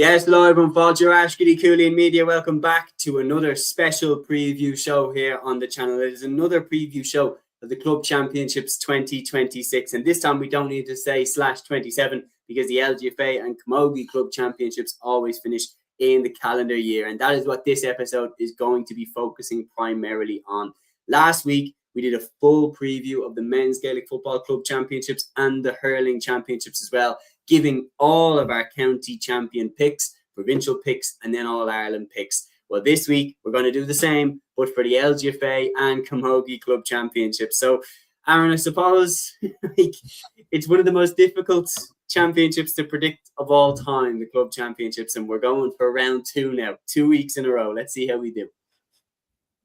Yes, hello everyone, Fáilte Ashkity, Cúilín Media. Welcome back to another special preview show here on the channel. It is another preview show of the Club Championships 2026. And this time we don't need to say /27 because the LGFA and Camogie Club Championships always finish in the calendar year. And that is what this episode is going to be focusing primarily on. Last week, we did a full preview of the Men's Gaelic Football Club Championships and the Hurling Championships as well, giving all of our county champion picks, provincial picks, and then all Ireland picks. Well, this week, we're going to do the same, but for the LGFA and Camogie Club Championships. So, Aaron, I suppose it's one of the most difficult championships to predict of all time, the Club Championships, and we're going for round 2 now, 2 weeks in a row. Let's see how we do.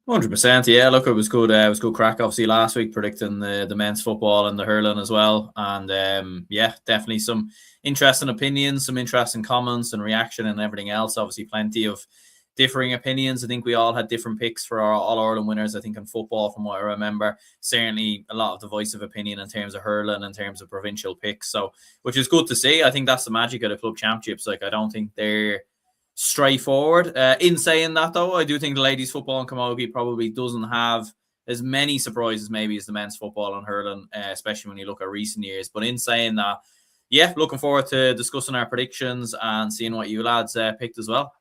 100%, yeah. Look, it was good. It was good crack. Obviously, last week predicting the men's football and the hurling as well, and yeah, definitely some interesting opinions, some interesting comments and reaction and everything else. Obviously, plenty of differing opinions. I think we all had different picks for our All-Ireland winners. I think in football, from what I remember, certainly a lot of the voice of opinion in terms of hurling, in terms of provincial picks. So, which is good to see. I think that's the magic of the club championships. Like, I don't think they're straightforward. In saying that, though, I do think the ladies' football and camogie probably doesn't have as many surprises maybe as the men's football and hurling, especially when you look at recent years. But in saying that, yeah, looking forward to discussing our predictions and seeing what you lads picked as well.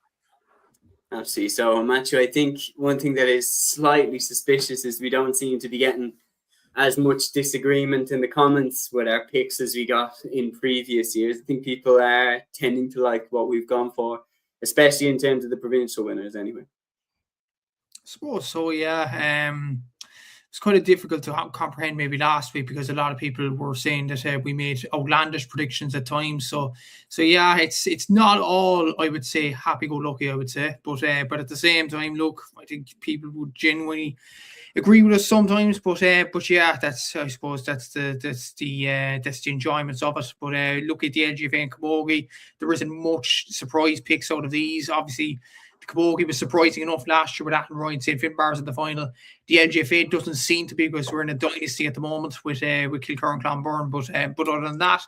Absolutely. So, Matthew, I think one thing that is slightly suspicious is we don't seem to be getting as much disagreement in the comments with our picks as we got in previous years. I think people are tending to like what we've gone for, especially in terms of the provincial winners anyway. I suppose so, yeah. It's kind of difficult to comprehend maybe last week because a lot of people were saying that we made outlandish predictions at times. So yeah, it's not all, I would say, happy-go-lucky, I would say. But at the same time, look, I think people would genuinely agree with us sometimes. But yeah, I suppose that's the enjoyments of it. But look at the LGFA and Camogie, there isn't much surprise picks out of these. Obviously, the Camogie was surprising enough last year with Athenry and St. Finbarrs in the final. The LGFA doesn't seem to be, because we're in a dynasty at the moment with Kilcar and Clonburn. But other than that,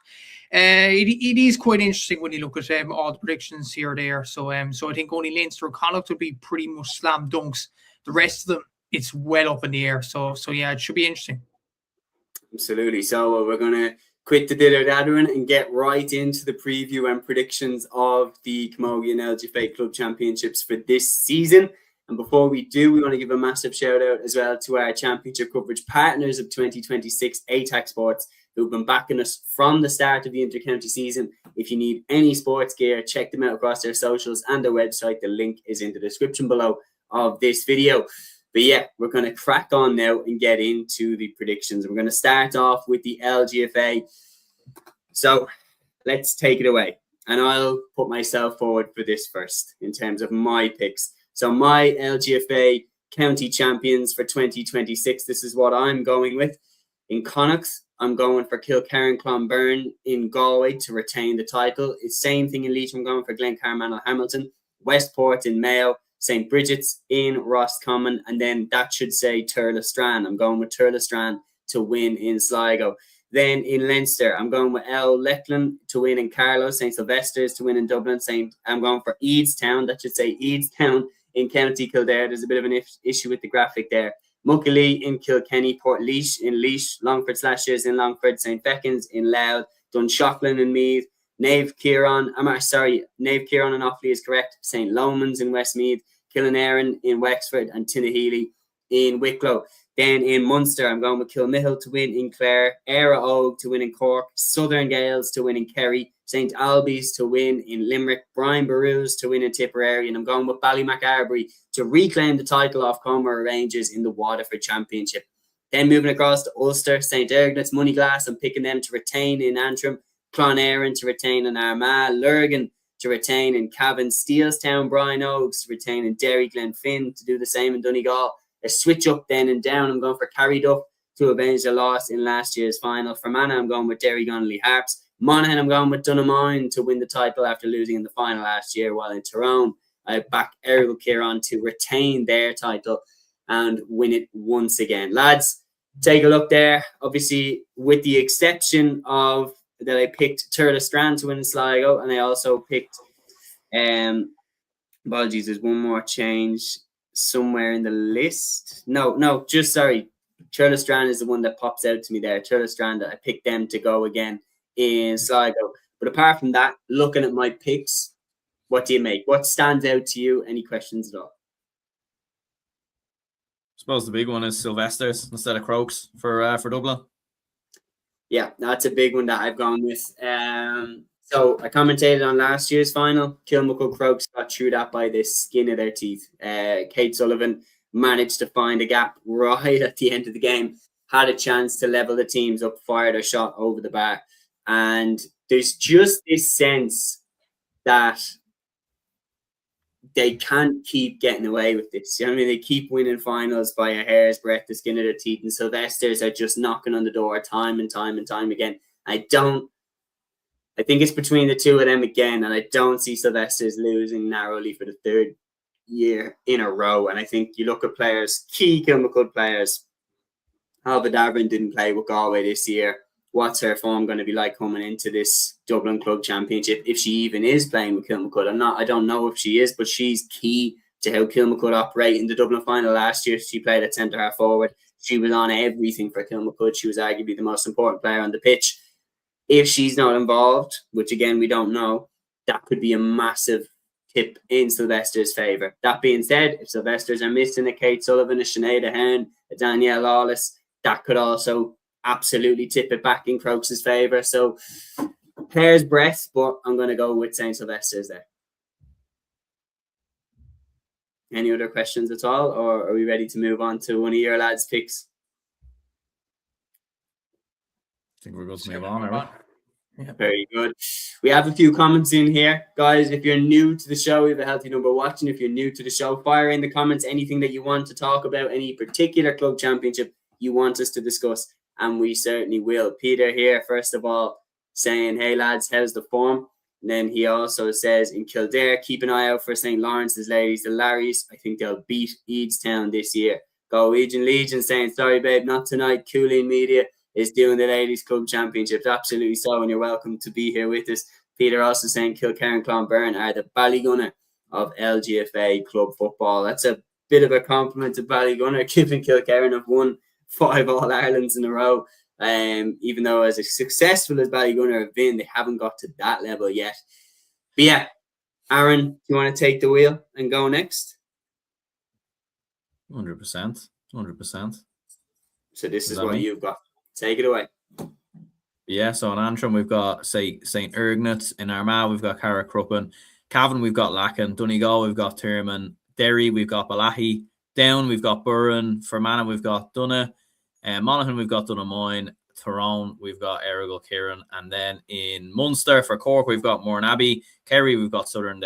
it is quite interesting when you look at all the predictions here or there. So I think only Leinster and Connacht would be pretty much slam dunks. The rest of them, it's well up in the air. So yeah, it should be interesting. Absolutely. So we're going to quit the dither-dathering and get right into the preview and predictions of the Camogie and LGFA Club Championships for this season. And before we do, we want to give a massive shout out as well to our championship coverage partners of 2026, ATAK Sports, who've been backing us from the start of the inter-county season. If you need any sports gear, check them out across their socials and their website. The link is in the description below of this video. But yeah, we're going to crack on now and get into the predictions. We're going to start off with the LGFA. So let's take it away. And I'll put myself forward for this first in terms of my picks. So my LGFA county champions for 2026, this is what I'm going with. In Connacht, I'm going for Kilcar Clonburn in Galway to retain the title. It's same thing in Leitrim. I'm going for Glencarmanel Hamilton. Westport in Mayo. St. Bridget's in Roscommon, and then that should say Turlestrane. I'm going with Turlestrane to win in Sligo. Then in Leinster, I'm going with L. Lecklen to win in Carlow, St. Sylvester's to win in Dublin. I'm going for Edestown, that should say Edestown in County Kildare. There's a bit of an issue with the graphic there. Muckalee in Kilkenny, Port in Laois, Longford Slashers in Longford, St. Beckins in Louth, Dunshaughlin in Meath, Nave Kieran and Offaly is correct. St. Lomans in Westmeath, Killenarin in Wexford, and Tinnahealy in Wicklow. Then in Munster, I'm going with Kilmihill to win in Clare, Éire Óg to win in Cork, Southern Gales to win in Kerry, St. Albies to win in Limerick, Brian Boru's to win in Tipperary, and I'm going with Ballymacarbery to reclaim the title off Comer Rangers in the Waterford Championship. Then moving across to Ulster, St. Ergnet's Moneyglass, I'm picking them to retain in Antrim, Clonairin to retain in Armagh, Lurgan to retain in Cavan, Steelstown, Brian Oaks to retain in Derry, Glenfin to do the same in Donegal. A switch up then and down, I'm going for Carryduff to avenge the loss in last year's final. Fermanagh, I'm going with Derry Donnelly Harps. Monaghan, I'm going with Dunamine to win the title after losing in the final last year, while in Tyrone, I back Errigal Kieran to retain their title and win it once again. Lads, take a look there. Obviously, with the exception of that I picked Turlestrane to win Sligo, and I also picked Apologies, there's one more change somewhere in the list. No, just sorry. Churlastrand is the one that pops out to me there. Churlastrand, I picked them to go again in Sligo. But apart from that, looking at my picks, what do you make? What stands out to you? Any questions at all? I suppose the big one is Sylvester's instead of Crokes for Dublin. Yeah, that's a big one that I've gone with. So I commentated on last year's final. Kilmacud Crokes got through that by the skin of their teeth. Kate Sullivan managed to find a gap right at the end of the game, had a chance to level the teams up, fired a shot over the bar. And there's just this sense that they can't keep getting away with this. You know what I mean? They keep winning finals by a hair's breadth, the skin of their teeth, and Sylvester's are just knocking on the door time and time and time again. I think it's between the two of them again, and I don't see Sylvester's losing narrowly for the third year in a row. And I think you look at players, key Kilmacud players. Alva Davern didn't play with Galway this year. What's her form going to be like coming into this Dublin Club Championship, if she even is playing with Kilmacud? I don't know if she is, but she's key to how Kilmacud operate. In the Dublin final last year, she played at centre half forward. She was on everything for Kilmacud. She was arguably the most important player on the pitch. If she's not involved, which again we don't know, that could be a massive tip in Sylvester's favour. That being said, if Sylvester's are missing a Kate Sullivan, a Sinead Ahern, a Danielle Lawless, that could also absolutely tip it back in Crokes' favour. So hair's breadth, but I'm going to go with St. Sylvester's there. Any other questions at all, or are we ready to move on to one of your lads' picks? I think we're going to move on, are we? Yeah. Very good. We have a few comments in here. Guys, if you're new to the show, we have a healthy number watching. If you're new to the show, fire in the comments anything that you want to talk about, any particular club championship you want us to discuss, and we certainly will. Peter here, first of all, saying, hey lads, how's the form? And then he also says, in Kildare, keep an eye out for St. Lawrence's ladies, the Larrys. I think they'll beat Eadstown this year. Go Legion saying, sorry babe, not tonight. Cúilín Media is doing the Ladies Club Championships. Absolutely so, and you're welcome to be here with us. Peter also saying Kilkerran Clonberne are the Ballygunner of LGFA club football. That's a bit of a compliment to Ballygunner, given Kilkerran have won 5 All-Irelands in a row. Even though as successful as Ballygunner have been, they haven't got to that level yet. But yeah, Aaron, do you want to take the wheel and go next? 100%. 100%. So this is what you've got. Take it away. Yeah, so in Antrim, we've got, St. Ergnut. In Armagh, we've got Carrickcruppen. Cavan, we've got Lacken. Donegal, we've got Tyrman. Derry, we've got Balahi. Down, we've got Burren. Fermanagh, we've got Dunna. Monaghan, we've got Donaghmoyne. Tyrone, we've got Errigal Kieran. And then in Munster, for Cork, we've got Mourneabbey. Kerry, we've got Southern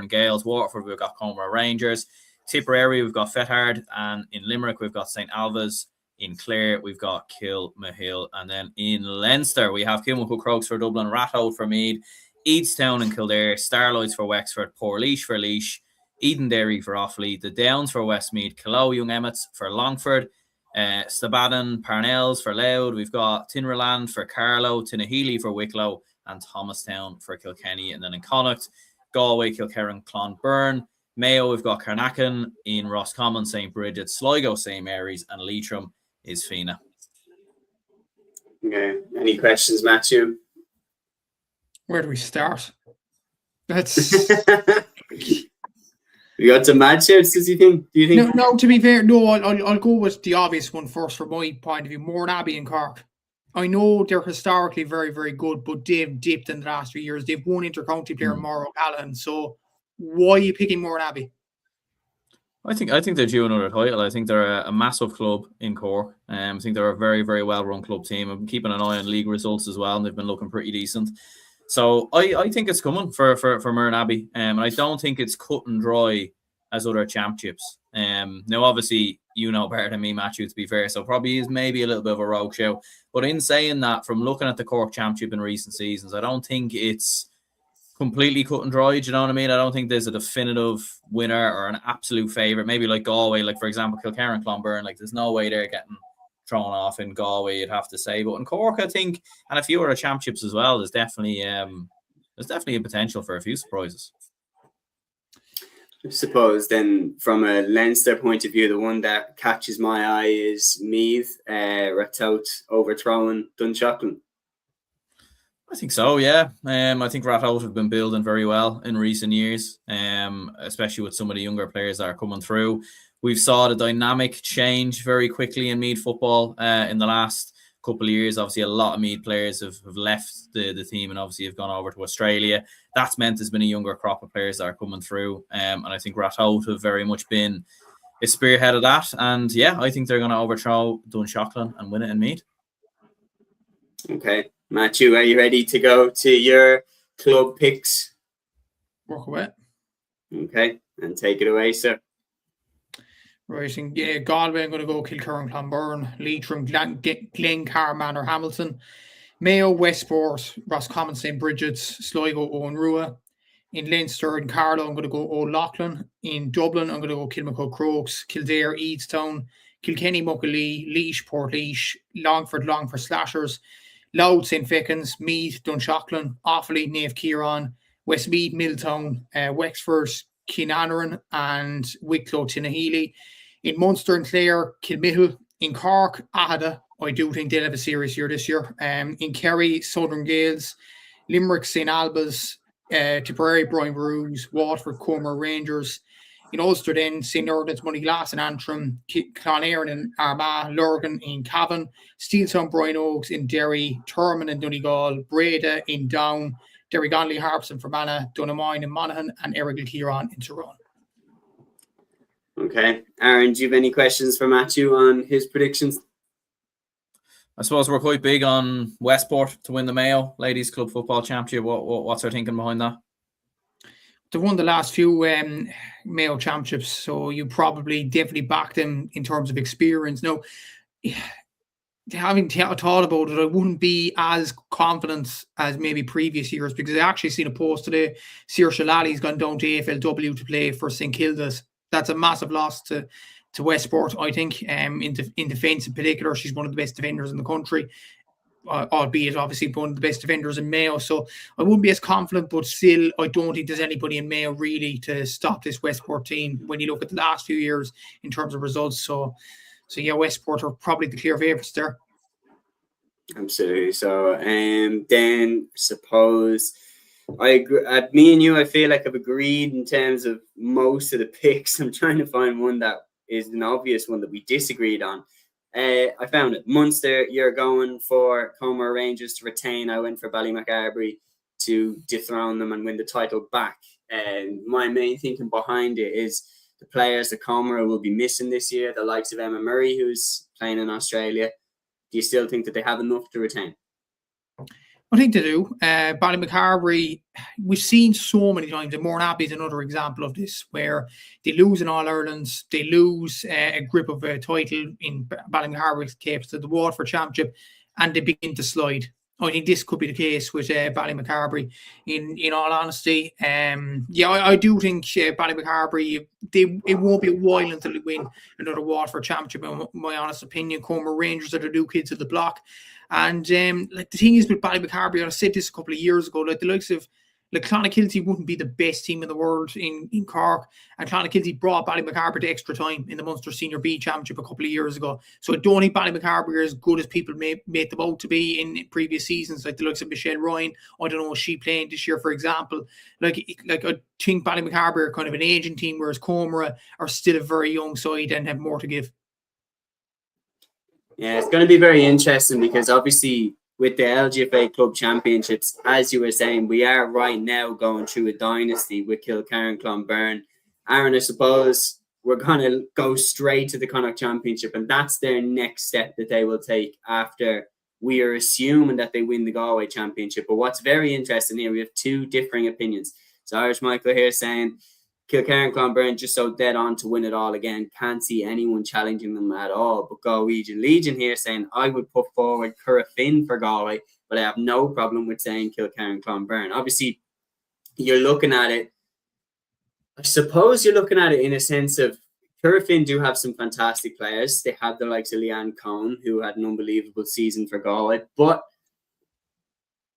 Gales. Waterford, we've got Comer Rangers. Tipperary, we've got Fethard. And in Limerick, we've got St. Alva's. In Clare, we've got Kilmahill. And then in Leinster, we have Kilmacud Crokes for Dublin, Ratholt for Meath, Eadstown and Kildare, Starloids for Wexford, Portlaoise for Laois, Edenderry for Offaly, the Downs for Westmeath, Killow Young Emmets for Longford, Stabadan, Parnells for Louth. We've got Tinraland for Carlow, Tinnahealy for Wicklow, and Thomastown for Kilkenny. And then in Connacht, Galway, Kilkerran, Clonberne. Mayo, we've got Carnachan. In Roscommon, St. Bridget, Sligo, St. Mary's, and Leitrim is Fina. Okay. Any questions, Matthew? Where do we start? That's you got some matchups, do you think? No, to be fair, no, I'll go with the obvious one first from my point of view. Mourneabbey and Cork. I know they're historically very, very good, but they've dipped in the last few years. They've won inter-county player Mauro Callahan. So why are you picking Mourneabbey? I think they're due another title. I think they're a massive club in Cork. I think they're a very, very well-run club team. I'm keeping an eye on league results as well, and they've been looking pretty decent. So I think it's coming for Mourneabbey. And I don't think it's cut and dry as other championships. Now, obviously, you know better than me, Matthew, to be fair. So probably is maybe a little bit of a rogue show. But in saying that, from looking at the Cork Championship in recent seasons, I don't think it's completely cut and dry. Do you know what I mean? I don't think there's a definitive winner or an absolute favourite. Maybe like Galway, like for example, Kilkerran, Clonberne, like there's no way they're getting thrown off in Galway, you'd have to say. But in Cork, I think, and a few other championships as well, there's definitely a potential for a few surprises. I suppose then from a Leinster point of view, the one that catches my eye is Meath, Ratout overthrowing Dunshaughlin. I think so, yeah. I think Ratout have been building very well in recent years, especially with some of the younger players that are coming through. We've saw the dynamic change very quickly in Meath football in the last couple of years. Obviously, a lot of Meath players have left the team and obviously have gone over to Australia. That's meant there's been a younger crop of players that are coming through. And I think Ratout have very much been a spearhead of that. And yeah, I think they're going to overthrow Dunshaughlin and win it in Meath. Okay. Matthew, are you ready to go to your club picks? Work away. Okay, and take it away, sir. Right, in Galway, I'm going to go Kilkerran, Clonberne, Leitrim, Glencar, Manor, Hamilton, Mayo, Westport, Roscommon, St. Bridget's, Sligo, Owen Rua. In Leinster and Carlow, I'm going to go O'Loughlin. In Dublin, I'm going to go Kilmacud Crokes, Kildare, Eadstown, Kilkenny, Muckalee, Laois, Portlaoise, Longford Slashers, Louth, St. Fecans, Meath, Dunshaughlin, Offaly, Naomh Kieran, Westmeath, Milltown, Wexford, Keenanaran, and Wicklow, Tinnahealy. In Munster and Clare, Kilmihill. In Cork, Ahada. I do think they'll have a serious year this year. In Kerry, Southern Gales, Limerick, St. Albans, Tipperary, Brian Bruce, Waterford, Comer Rangers. In Ulster then, St. Norton's, Moneyglass and Antrim, Clonairon and Armagh, Lurgan in Cavan, Steeltown, Brian Oaks in Derry, Thurman and Donegal, Breda in Down, Derry Gonley, Harps and Fermanagh, Donaghmine and Monaghan, and Errigal Kieran in Tyrone. Okay. Aaron, do you have any questions for Matthew on his predictions? I suppose we're quite big on Westport to win the Mayo Ladies Club Football Championship. What's our thinking behind that? They've won the last few Mayo Championships, so you probably definitely back them in terms of experience. Now, having thought about it, I wouldn't be as confident as maybe previous years because I actually seen a post today. Saoirse Lally's gone down to AFLW to play for St Kilda's. That's a massive loss to Westport, I think. In defence in particular, she's one of the best defenders in the country. Albeit obviously one of the best defenders in Mayo. So I wouldn't be as confident, but still I don't think there's anybody in Mayo really to stop this Westport team when you look at the last few years in terms of results. So yeah, Westport are probably the clear favourites there. Absolutely. So then suppose I agree, me and you, I feel like I've agreed in terms of most of the picks. I'm trying to find one that is an obvious one that we disagreed on. I found it. Munster, you're going for Comer Rangers to retain. I went for Ballymacarbry to dethrone them and win the title back. And my main thinking behind it is the players that Comer will be missing this year, the likes of Emma Murray, who's playing in Australia. Do you still think that they have enough to retain? I think they do. Ballymacarbry, we've seen so many times, and Mournappy is another example of this, where they lose in All-Irelands, they lose a grip of a title in Ballymacarbry's case to the Waterford Championship, and they begin to slide. I think this could be the case with Ballymacarbry, in all honesty. I do think Ballymacarbry, it won't be a while until they win another Waterford Championship, in my honest opinion. Comer Rangers are the new kids of the block. And the thing is with Ballymacarbry, I said this a couple of years ago, like the likes of Clonakilty wouldn't be the best team in the world in Cork, and Clonakilty brought Ballymacarbry to extra time in the Munster Senior B Championship a couple of years ago. So I don't think Ballymacarbry are as good as people made them out to be in previous seasons, like the likes of Michelle Ryan. I don't know, is she playing this year, for example? Like I think Ballymacarbry are kind of an aging team, whereas Comer are still a very young side and have more to give. Yeah, it's going to be very interesting because obviously with the LGFA Club Championships, as you were saying, we are right now going through a dynasty with Kilkerran, Clonberne. Aaron, I suppose we're going to go straight to the Connacht Championship, and that's their next step that they will take after we are assuming that they win the Galway Championship. But what's very interesting here, we have two differing opinions. So Irish Michael here saying Kilkerran, Clonberne just so dead on to win it all again. Can't see anyone challenging them at all. But Galwegian Legion here saying I would put forward Currafin for Galway, but I have no problem with saying Kilkerran, Clonberne. Obviously, you're looking at it. I suppose you're looking at it in a sense of Currafin do have some fantastic players. They have the likes of Leanne Cohn, who had an unbelievable season for Galway, but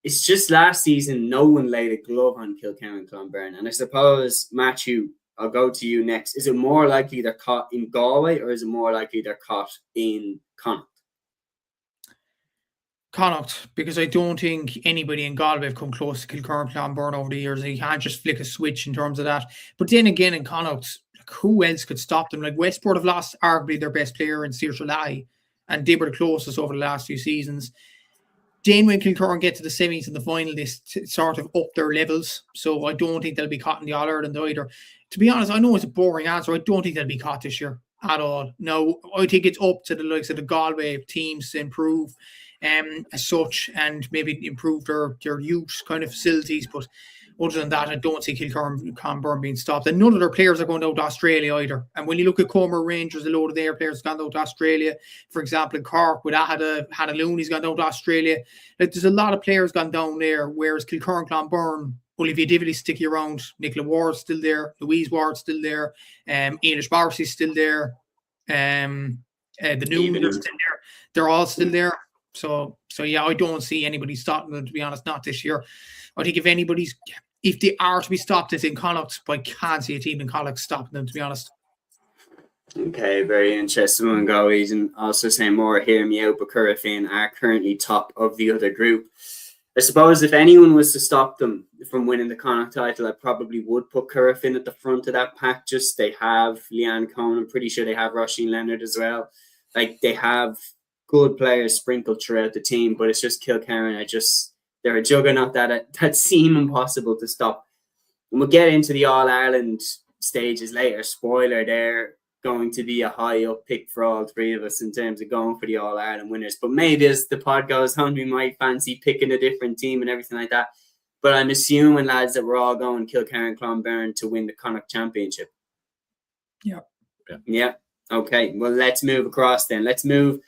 it's just last season, no one laid a glove on Kilkerran, Clonberne. And I suppose, Matthew, I'll go to you next. Is it more likely they're caught in Galway, or is it more likely they're caught in Connacht? Connacht, because I don't think anybody in Galway have come close to Kilkerran Clonburn over the years. You can't just flick a switch in terms of that. But then again, in Connacht, like, who else could stop them? Like, Westport have lost arguably their best player in Saoirse Lai, and they were the closest over the last few seasons. Then when Kilkerran get to the semis and the final, they sort of up their levels. So I don't think they'll be caught in the All-Ireland either. To be honest, I know it's a boring answer. I don't think they'll be caught this year at all. No, I think it's up to the likes of the Galway teams to improve as such, and maybe improve their youth kind of facilities. But other than that, I don't see Kilkerran Clonburn being stopped. And none of their players are going out to Australia either. And when you look at Comer Rangers, a load of their players have gone out to Australia. For example, in Cork, with Hannah Looney's gone out to Australia. Like, there's a lot of players gone down there, whereas Kilkerran Clonburn, Olivia Divilly's sticking around, Nicola Ward's still there, Louise Ward's still there, Anish Morrissey's still there, the Newmans are still there. They're all still there. So yeah, I don't see anybody stopping them, to be honest, not this year. I think if they are to be stopped, it's in Connacht, but I can't see a team in Connacht stopping them, to be honest. Okay, very interesting one, Galways. And also saying more, hear me out, but Currafin are currently top of the other group. I suppose if anyone was to stop them from winning the Connacht title, I probably would put Currafin at the front of that pack. Just they have Leanne Cohen. I'm pretty sure they have Roisin Leonard as well. Like, they have good players sprinkled throughout the team, but it's just Kilkerran. They're a juggernaut that seem impossible to stop. And we'll get into the All-Ireland stages later. Spoiler, they're going to be a high up pick for all three of us in terms of going for the All-Ireland winners. But maybe as the pod goes on, we might fancy picking a different team and everything like that. But I'm assuming, lads, that we're all going Kilkerran Clonburn to win the Connacht Championship. Yeah. Okay, well, let's move across then. Let's move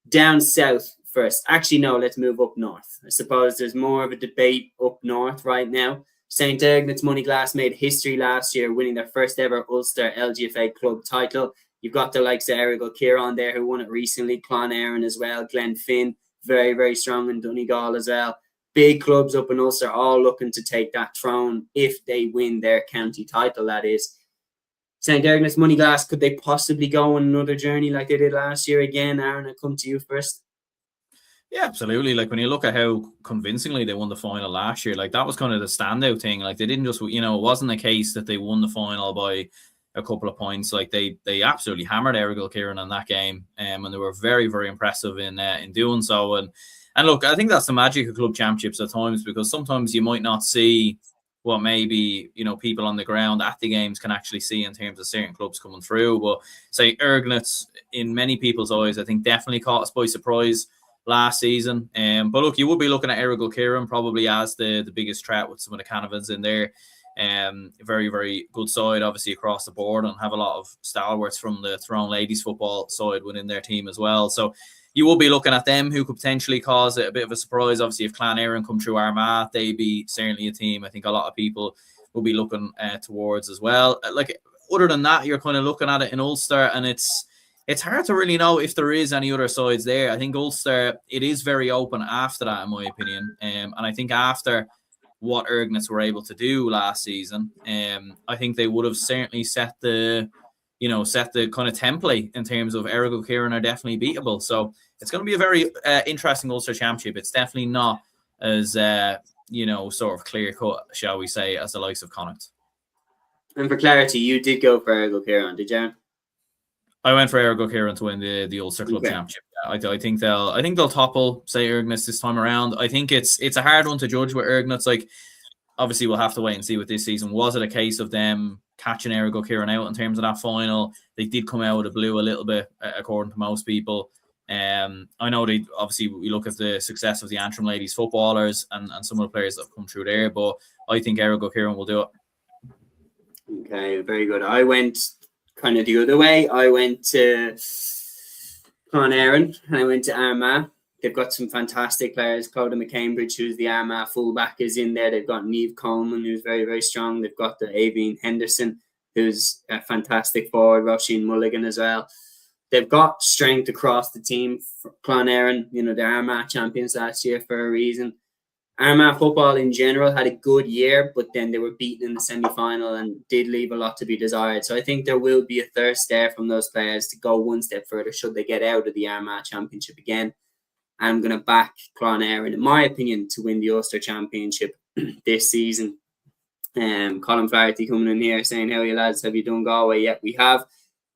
down south first. Actually, no, let's move up north. I suppose there's more of a debate up north right now. St. Ergnet's Moneyglass made history last year, winning their first ever Ulster LGFA Club title. You've got the likes of Eric O'Keefe there, who won it recently, Clon Aaron as well, Glenn Finn, very, very strong in Donegal as well. Big clubs up in Ulster, all looking to take that throne if they win their county title, that is. St. Ergnet's Moneyglass, could they possibly go on another journey like they did last year again? Aaron, I'll come to you first. Yeah, absolutely. Like, when you look at how convincingly they won the final last year, like, that was kind of the standout thing. Like, they didn't just, it wasn't a case that they won the final by a couple of points. Like, they absolutely hammered Errigal Kieran in that game, and they were very, very impressive in doing so. And look, I think that's the magic of club championships at times, because sometimes you might not see what maybe, people on the ground at the games can actually see in terms of certain clubs coming through. But say Ergnet's, in many people's eyes, I think definitely caught us by surprise last season. But look, you would be looking at Errigal Kieran probably as the biggest threat with some of the Canavans in there. Very, very good side, obviously, across the board, and have a lot of stalwarts from the Tyrone ladies football side within their team as well. So you will be looking at them, who could potentially cause a bit of a surprise. Obviously, if Clan Aaron come through Armagh, they'd be certainly a team I think a lot of people will be looking towards as well. Like, other than that, you're kind of looking at it in Ulster, and it's hard to really know if there is any other sides there. I think Ulster, it is very open after that, in my opinion. And I think after what Ergnets were able to do last season, I think they would have certainly set the kind of template in terms of Errigal Kieran are definitely beatable. So it's going to be a very interesting Ulster Championship. It's definitely not as, sort of clear cut, shall we say, as the likes of Connacht. And for clarity, you did go for Errigal Kieran, did you? I went for Errigal Kieran to win the Ulster Club Championship. I think they'll topple, say, Ergnets this time around. I think it's a hard one to judge with Ergnets. Like, obviously, we'll have to wait and see with this season. Was it a case of them catching Errigal Kieran out in terms of that final? They did come out of the blue a little bit, according to most people. I know we look at the success of the Antrim ladies footballers and some of the players that have come through there, but I think Errigal Kieran will do it. Okay, very good. I went kind of the other way. I went to Clon Aaron and I went to Armagh. They've got some fantastic players. Clodagh McCambridge, who's the Armagh fullback, is in there. They've got Niamh Coleman, who's very, very strong. They've got the Aveen Henderson, who's a fantastic forward. Roisin Mulligan as well. They've got strength across the team. Clon Aaron, the Armagh champions last year for a reason. Armagh football in general had a good year, but then they were beaten in the semi-final and did leave a lot to be desired. So I think there will be a thirst there from those players to go one step further should they get out of the Armagh Championship again. I'm going to back Clonairin, in my opinion, to win the Ulster Championship this season. Colin Flaherty coming in here saying, how are you lads? Have you done Galway? Yeah, we have.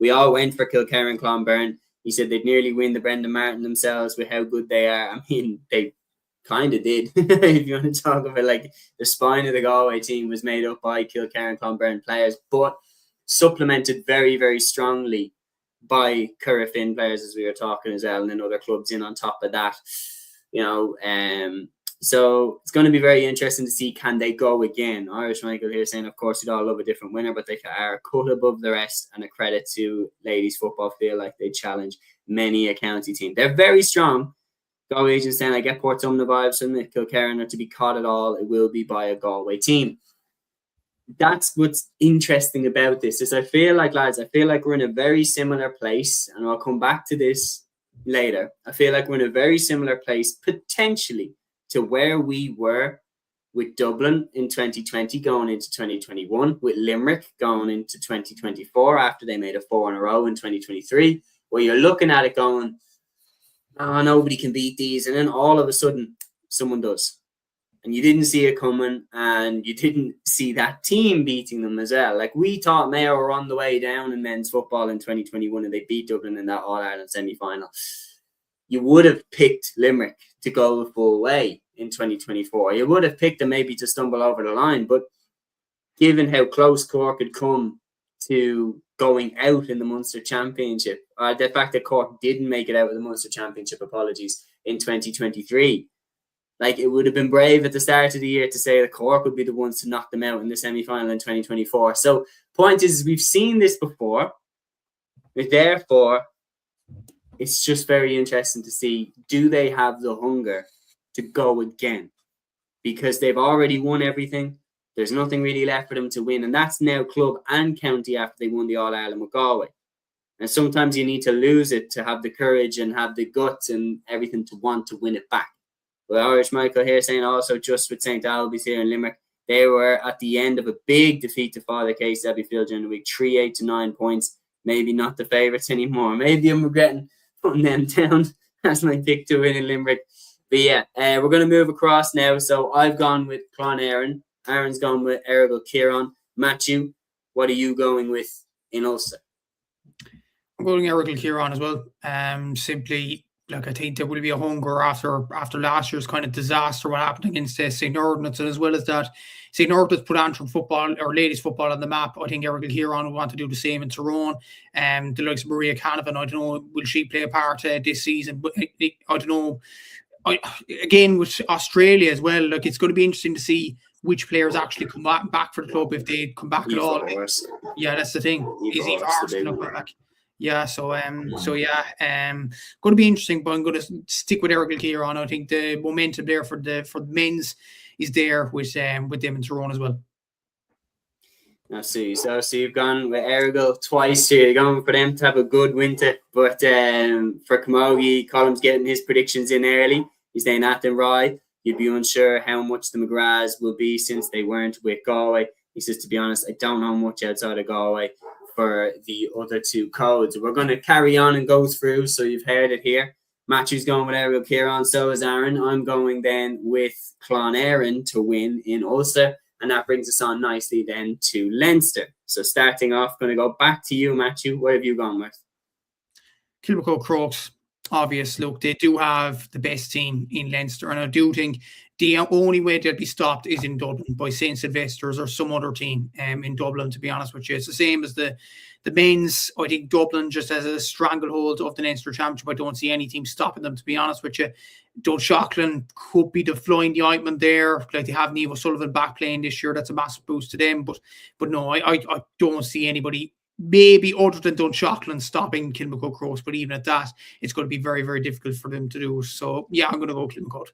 We all went for Kilkerran and Clonberne. He said they'd nearly win the Brendan Martin themselves with how good they are. I mean, they kind of did. If you want to talk about, like, the spine of the Galway team was made up by Kilkerran and Clonberne players, but supplemented very, very strongly by Curra Finn players, as we were talking as well, and then other clubs in on top of that. So it's going to be very interesting to see, can they go again? Irish Michael here saying, of course, we'd all love a different winner, but they are a cut above the rest, and a credit to ladies football. Feel like they challenge many a county team. They're very strong. Galway agents saying, I get Portumna vibes from it. Kilkerran are to be caught at all. It will be by a Galway team. That's what's interesting about this, is I feel like, lads, we're in a very similar place, and I'll come back to this later. I feel like we're in a very similar place, potentially, to where we were with Dublin in 2020 going into 2021, with Limerick going into 2024 after they made a 4 in a row in 2023, where you're looking at it going, oh, nobody can beat these, and then all of a sudden someone does, and you didn't see it coming, and you didn't see that team beating them as well. Like, we thought Mayo were on the way down in men's football in 2021, and they beat Dublin in that All-Ireland semi-final. You would have picked Limerick to go the full way in 2024. You would have picked them maybe to stumble over the line, but given how close Cork had come to going out in the Munster Championship, the fact that Cork didn't make it out of the Munster Championship, in 2023, like, it would have been brave at the start of the year to say that Cork would be the ones to knock them out in the semi-final in 2024. So, point is, we've seen this before. Therefore, it's just very interesting to see, do they have the hunger to go again? Because they've already won everything. There's nothing really left for them to win. And that's now club and county after they won the All-Ireland with Galway. And sometimes you need to lose it to have the courage and have the guts and everything to want to win it back. Well, Irish Michael here saying also, just with St. Albans here in Limerick, they were at the end of a big defeat to Father Case Abbeyfield during the week, 3-8 to 9 points. Maybe not the favourites anymore. Maybe I'm regretting putting them down as my pick to win in Limerick. But yeah, we're going to move across now. So I've gone with Clonairin. Aaron's gone with Errigal Kieran. Matthew, what are you going with in Ulster? I'm going Errigal Kieran as well. Simply, like, I think there will be a hunger after last year's kind of disaster, what happened against St. Ordnance, and as well as that, St. Ordnance put Antrim football, or ladies football, on the map. I think Errigal Kieran will want to do the same in Tyrone. The likes of Maria Canavan, I don't know, will she play a part this season? But I don't know. Again, with Australia as well, like, it's going to be interesting to see which players actually come back for the club, if they come back at all. Yeah, that's the thing. Is Eve Horst going to come back? Yeah, going to be interesting, but I'm going to stick with Errigal Kieran. I think the momentum there for the men's is there with them in Tyrone as well. I see. So you've gone with Errigal twice here. You're going for them to have a good winter, but for Camogie, Colum's getting his predictions in early. He's saying Athenry. You'd be unsure how much the McGraths will be since they weren't with Galway. He says, to be honest, I don't know much outside of Galway for the other two codes. We're going to carry on and go through, so you've heard it here. Matthew's going with Errigal Kieran, so is Aaron. I'm going then with Clonairin to win in Ulster, and that brings us on nicely then to Leinster. So starting off, going to go back to you, Matthew. What have you gone with? Kilmacud Crokes. Obvious, look, they do have the best team in Leinster, and I do think the only way they'll be stopped is in Dublin by St. Sylvester's or some other team in Dublin, to be honest with you. It's the same as the men's. I think Dublin just has a stranglehold of the Leinster Championship. I don't see any team stopping them, to be honest with you. Dunshaughlin could be the flying the ointment there. Like, they have Niamh O'Sullivan back playing this year. That's a massive boost to them. But no, I don't see anybody, maybe other than Dunshaughlin, stopping Kilmacud Crokes. But even at that, it's going to be very, very difficult for them to do. So yeah, I'm going to go Kilmacud.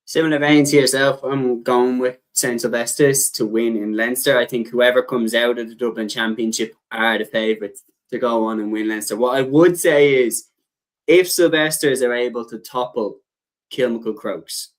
Similar veins to yourself, I'm going with St. Sylvester's to win in Leinster. I think whoever comes out of the Dublin Championship are the favourites to go on and win Leinster. What I would say is, if Sylvester's are able to topple Kilmacud Crokes,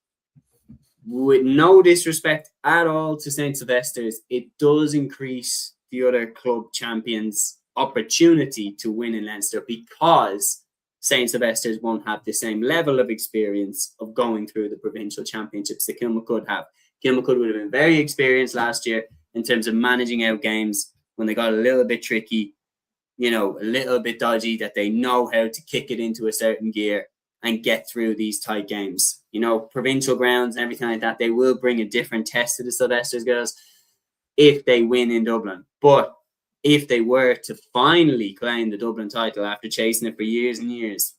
with no disrespect at all to St. Sylvester's, it does increase the other club champions' opportunity to win in Leinster, because St. Sylvester's won't have the same level of experience of going through the provincial championships that Kilmacud have. Kilmacud would have been very experienced last year in terms of managing out games when they got a little bit tricky, a little bit dodgy, that they know how to kick it into a certain gear and get through these tight games. Provincial grounds and everything like that, they will bring a different test to the Sylvester's girls if they win in Dublin. But if they were to finally claim the Dublin title after chasing it for years and years,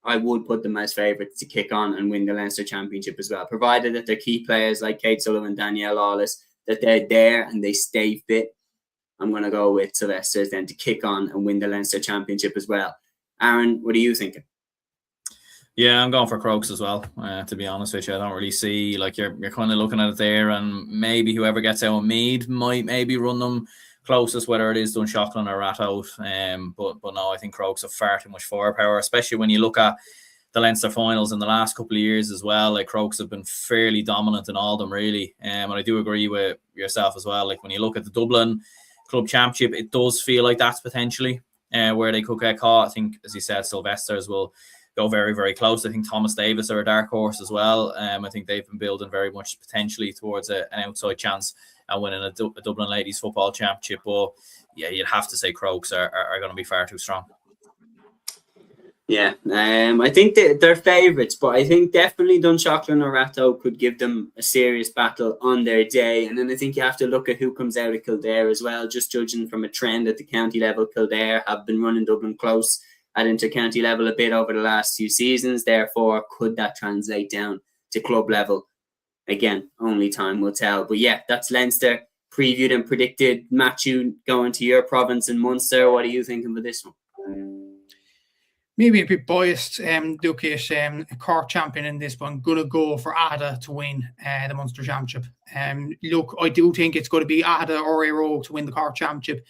I would put them as favourites to kick on and win the Leinster Championship as well, provided that their key players like Kate Sullivan, Danielle Lawless, that they're there and they stay fit. I'm going to go with Sylvester's then to kick on and win the Leinster Championship as well. Aaron, what are you thinking? Yeah, I'm going for Crokes as well, to be honest with you. I don't really see, you're kind of looking at it there, and maybe whoever gets out of Meath might maybe run them closest, whether it is Dunshaughlin or Rathout. But no, I think Crokes have far too much firepower, especially when you look at the Leinster finals in the last couple of years as well. Crokes have been fairly dominant in all of them, really. And I do agree with yourself as well. When you look at the Dublin Club Championship, it does feel like that's potentially where they could get caught. I think, as you said, Sylvester's will go very, very close. I think Thomas Davis are a dark horse as well. I think they've been building very much potentially towards an outside chance at winning a Dublin Ladies Football Championship. But yeah, you'd have to say Crokes are going to be far too strong. Yeah, I think they're favourites, but I think definitely Dunshaughlin or Rathout could give them a serious battle on their day. And then I think you have to look at who comes out of Kildare as well. Just judging from a trend at the county level, Kildare have been running Dublin close at inter-county level a bit over the last few seasons. Therefore, could that translate down to club level? Again, only time will tell. But yeah, that's Leinster previewed and predicted. Matthew, going to your province in Munster, what are you thinking for this one? Maybe a bit biased, look at a Cork champion in this one. I'm going to go for ATAK to win the Munster Championship. Look, I do think it's going to be ATAK or Aero to win the Cork Championship.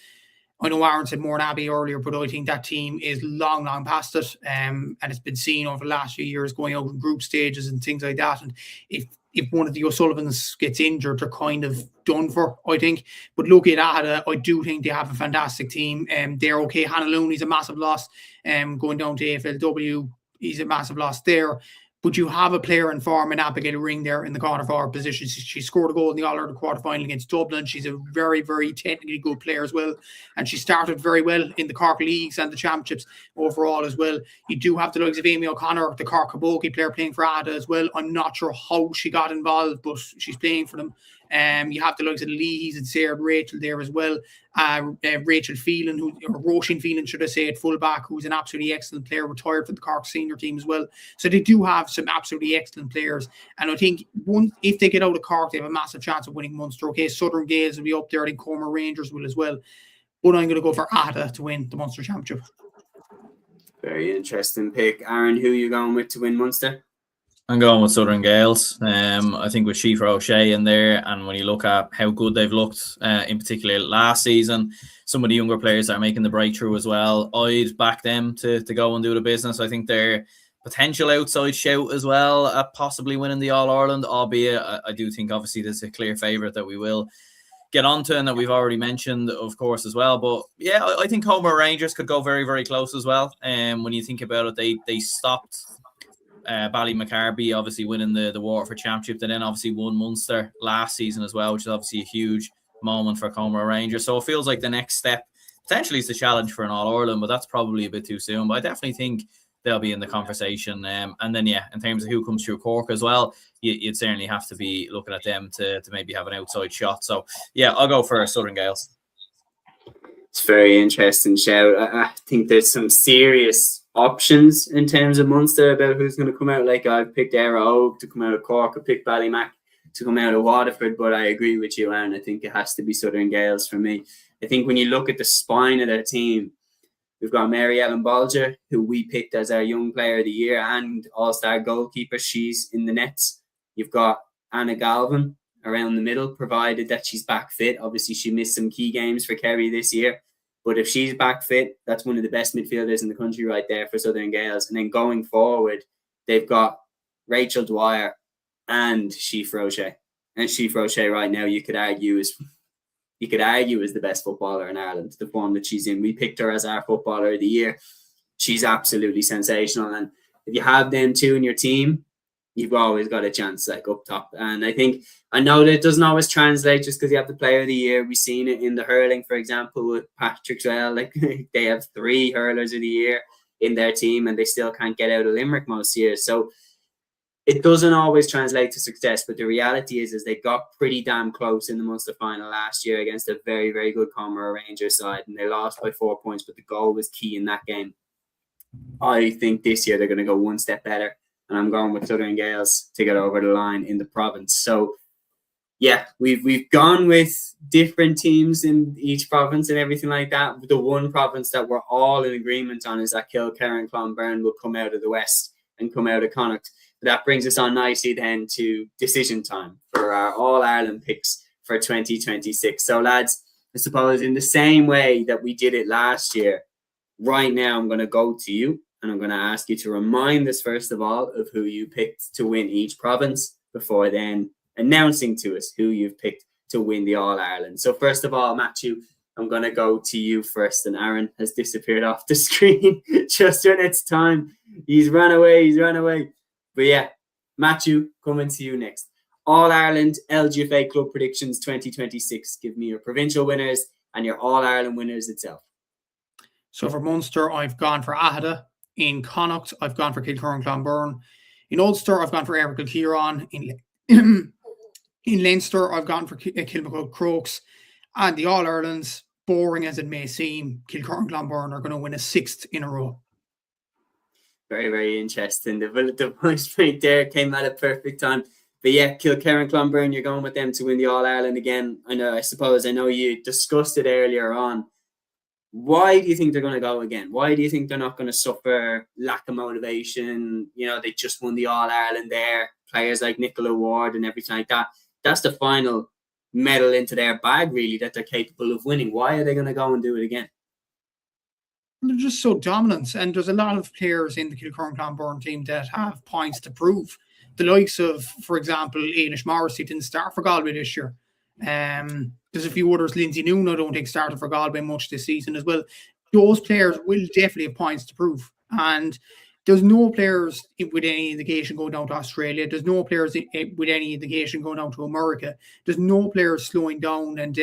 I know Aaron said Mourne Abbey earlier, but I think that team is long past it. And it's been seen over the last few years going out in group stages and things like that. And if one of the O'Sullivans gets injured, they're kind of done for, I think. But look at ATAK, I do think they have a fantastic team. They're okay. Hannah Looney's a massive loss. Going down to AFLW, he's a massive loss there. But you have a player in form in Abigail Ring there in the corner forward position. She scored a goal in the All-Ireland quarter-final against Dublin. She's a very, very technically good player as well. And she started very well in the Cork Leagues and the Championships overall as well. You do have the likes of Amy O'Connor, the Cork Camogie player, playing for ATAK as well. I'm not sure how she got involved, but she's playing for them. You have the likes of the Lees and Sarah Rachel there as well. Rachel Phelan, or Roisin Phelan, should I say, at fullback, who's an absolutely excellent player, retired from the Cork senior team as well. So they do have some absolutely excellent players. And I think if they get out of Cork, they have a massive chance of winning Munster. Okay, Southern Gales will be up there. I think Comer Rangers will as well. But I'm going to go for ATAK to win the Munster Championship. Very interesting pick. Aaron, who are you going with to win Munster? I'm going with Southern Gales. I think with Sheafra O'Shea in there, and when you look at how good they've looked, in particular last season, some of the younger players that are making the breakthrough as well, I'd back them to go and do the business. I think they're potential outside shout as well at possibly winning the All-Ireland, albeit I do think obviously there's a clear favourite that we will get onto and that we've already mentioned, of course, as well. But yeah, I think Comer Rangers could go very, very close as well. When you think about it, they stopped Ballymacarbie obviously winning the Waterford Championship, and then obviously won Munster last season as well, which is obviously a huge moment for Comer Rangers. So it feels like the next step potentially is the challenge for an All-Ireland, but that's probably a bit too soon. But I definitely think they'll be in the conversation. And then, yeah, in terms of who comes through Cork as well, you'd certainly have to be looking at them to maybe have an outside shot. So, yeah, I'll go for Southern Gales. It's very interesting shout. I think there's some serious options in terms of Munster about who's going to come out. Like, I've picked Éire Óg to come out of Cork. I picked Ballymac to come out of Waterford, but I agree with you, Aaron. I think it has to be Southern Gales for me. I think when you look at the spine of their team, we've got Mary Ellen Bolger, who we picked as our Young Player of the Year and All-Star goalkeeper. She's in the nets. You've got Anna Galvin around the middle, provided that she's back fit. Obviously, she missed some key games for Kerry this year. But if she's back fit, that's one of the best midfielders in the country right there for Southern Gales. And then going forward, they've got Rachel Dwyer and Sheaf Roche. And Sheaf Roche right now, you could argue is the best footballer in Ireland, the form that she's in. We picked her as our footballer of the year. She's absolutely sensational. And if you have them two in your team, you've always got a chance like up top. And I know that it doesn't always translate just because you have the player of the year. We've seen it in the hurling, for example, with Patrick Swell. Like they have 3 hurlers of the year in their team and they still can't get out of Limerick most years. So it doesn't always translate to success, but the reality is they got pretty damn close in the Munster final last year against a very, very good Comora Rangers side, and they lost by 4 points, but the goal was key in that game. I think this year they're going to go one step better, and I'm going with Southern Gaels to get over the line in the province. So, yeah, we've gone with different teams in each province and everything like that. The one province that we're all in agreement on is that Kilkerran and Clonberne will come out of the West and come out of Connacht. That brings us on nicely then to decision time for our All-Ireland picks for 2026. So, lads, I suppose in the same way that we did it last year, right now I'm going to go to you and I'm going to ask you to remind us, first of all, of who you picked to win each province before then announcing to us who you've picked to win the All-Ireland. So, first of all, Matthew, I'm going to go to you first, and Aaron has disappeared off the screen just when it's time. He's run away. But yeah, Matthew, coming to you next. All-Ireland LGFA Club Predictions 2026. Give me your provincial winners and your All-Ireland winners itself. So for Munster, I've gone for Aghada. In Connacht, I've gone for Kilkerran Clonberne. In Ulster, I've gone for Eric Kilkieran. In Leinster, I've gone for Kilmacud Crokes. And the All-Irelands, boring as it may seem, Kilkerran Clonberne are going to win a 6th in a row. Very, very interesting. The voice break there came at a perfect time. But yeah, Kilkerran Clonberne, you're going with them to win the All-Ireland again. I know you discussed it earlier on. Why do you think they're going to go again? Why do you think they're not going to suffer lack of motivation? You know, they just won the All-Ireland there. Players like Nicola Ward and everything like that. That's the final medal into their bag, really, that they're capable of winning. Why are they going to go and do it again? They're just so dominant, and there's a lot of players in the Kilkerran Clonberne team that have points to prove. The likes of, for example, Ailish Morrissey didn't start for Galway this year. There's a few others. Lindsay Noon, I don't think, started for Galway much this season as well. Those players will definitely have points to prove. And there's no players with any indication going down to Australia. There's no players with any indication going down to America. There's no players slowing down and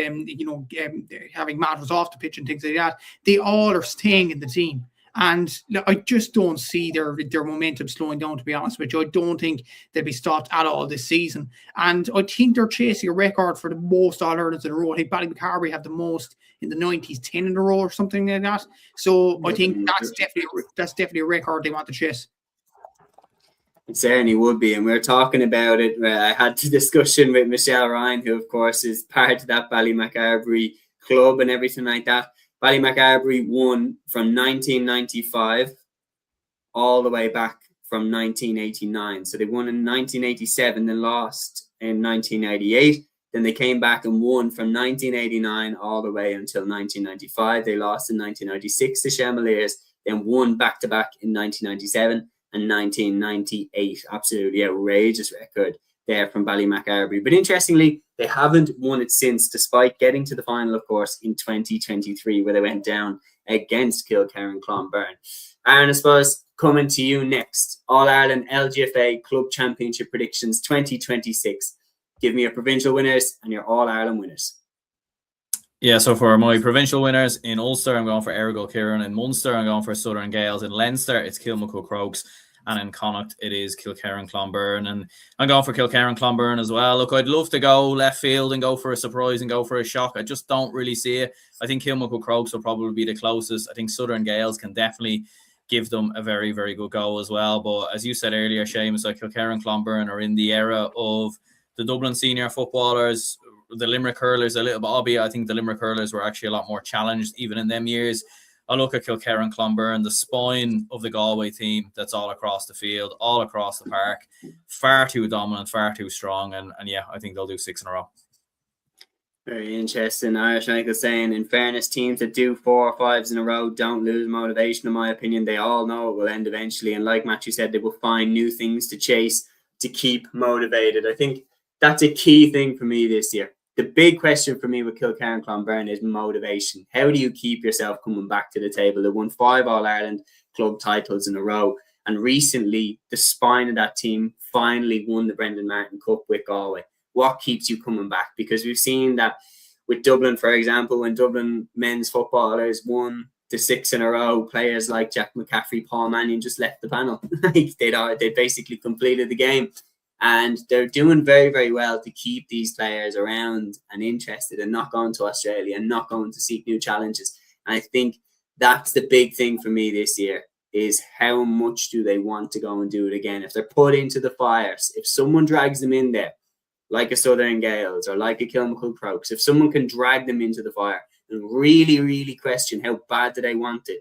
having matters off the pitch and things like that. They all are staying in the team. And I just don't see their momentum slowing down, to be honest with you. I don't think they'll be stopped at all this season. And I think they're chasing a record for the most All-Irelands in a row. I think Ballymacarbery have the most in the 90s, 10 in a row or something like that. So I think that's definitely a record they want to chase. It certainly would be. And we were talking about it. I had the discussion with Michelle Ryan, who, of course, is part of that Ballymacarbery club and everything like that. Ballymacarbery won from 1995 all the way back from 1989. So they won in 1987, then lost in 1988. Then they came back and won from 1989 all the way until 1995. They lost in 1996 to Chevaliers, then won back-to-back in 1997 and 1998. Absolutely outrageous record there from Ballymacarbery. But interestingly, they haven't won it since, despite getting to the final, of course, in 2023, where they went down against Kilkerran Clonberne. Aaron, I suppose, coming to you next. All-Ireland LGFA Club Championship Predictions 2026. Give me your provincial winners and your All-Ireland winners. Yeah, so for my provincial winners, in Ulster, I'm going for Errigal Kieran. In Munster, I'm going for Southern Gaels. In Leinster, it's Kilmacud Crokes. And in Connacht, it is Kilkerran Clonberne. And I'm going for Kilkerran Clonberne as well. Look, I'd love to go left field and go for a surprise and go for a shock. I just don't really see it. I think Kilmacud Crokes will probably be the closest. I think Southern Gaels can definitely give them a very, very good go as well. But as you said earlier, Seamus, like Kilkerran Clonberne are in the era of the Dublin senior footballers, the Limerick hurlers a little bit, albeit I think the Limerick hurlers were actually a lot more challenged even in them years. I look at Kilkerran Clonberne, the spine of the Galway team that's all across the field, all across the park, far too dominant, far too strong, and yeah, I think they'll do 6 in a row. Very interesting. Irish Michael saying, in fairness, teams that do 4 or 5s in a row don't lose motivation, in my opinion. They all know it will end eventually, and like Matthew said, they will find new things to chase. to keep motivated. I think that's a key thing for me this year. The big question for me with Kilkerran Clonberne is motivation. How do you keep yourself coming back to the table? They won 5 All-Ireland club titles in a row. And recently, the spine of that team finally won the Brendan Martin Cup with Galway. What keeps you coming back? Because we've seen that with Dublin, for example, when Dublin men's footballers won the 6 in a row, players like Jack McCaffrey, Paul Mannion just left the panel. They basically completed the game. And they're doing very, very well to keep these players around and interested and not going to Australia and not going to seek new challenges. And I think that's the big thing for me this year, is how much do they want to go and do it again? If they're put into the fires, if someone drags them in there, like a Southern Gaels or like a Kilmacud Crokes, if someone can drag them into the fire and really, really question how bad do they want it,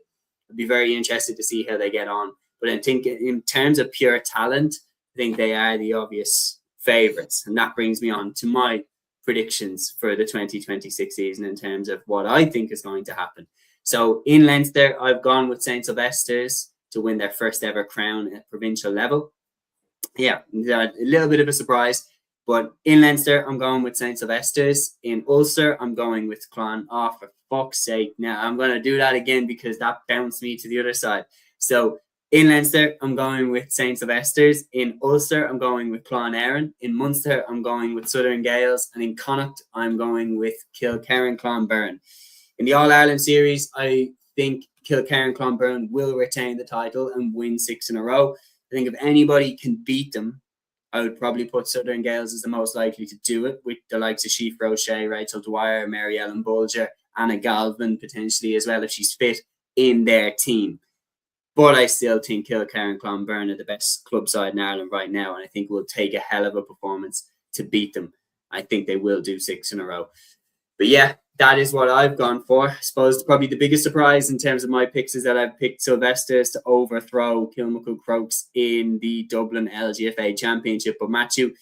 I'd be very interested to see how they get on. But I think in terms of pure talent, I think they are the obvious favourites. And that brings me on to my predictions for the 2026 season in terms of what I think is going to happen. So in Leinster, I've gone with St. Sylvester's to win their first ever crown at provincial level. Yeah, a little bit of a surprise. But in Leinster, I'm going with St. Sylvester's. In Ulster, I'm going with Clon. Oh, for fuck's sake. Now, I'm going to do that again because that bounced me to the other side. So in Leinster, I'm going with St. Sylvester's. In Ulster, I'm going with Clon Éireann. In Munster, I'm going with Southern Gaels. And in Connacht, I'm going with Kilkerran Clonberne. In the All-Ireland series, I think Kilkerran Clonberne will retain the title and win 6 in a row. I think if anybody can beat them, I would probably put Southern Gaels as the most likely to do it, with the likes of Sheaf Roche, Rachel Dwyer, Mary Ellen Bulger, Anna Galvin potentially as well if she's fit in their team. But I still think Kilkerran Clonberne are the best club side in Ireland right now, and I think we'll take a hell of a performance to beat them. I think they will do 6 in a row. But yeah, that is what I've gone for. I suppose probably the biggest surprise in terms of my picks is that I've picked Sylvester's to overthrow Kilmacud Crokes in the Dublin LGFA Championship. But Matthew,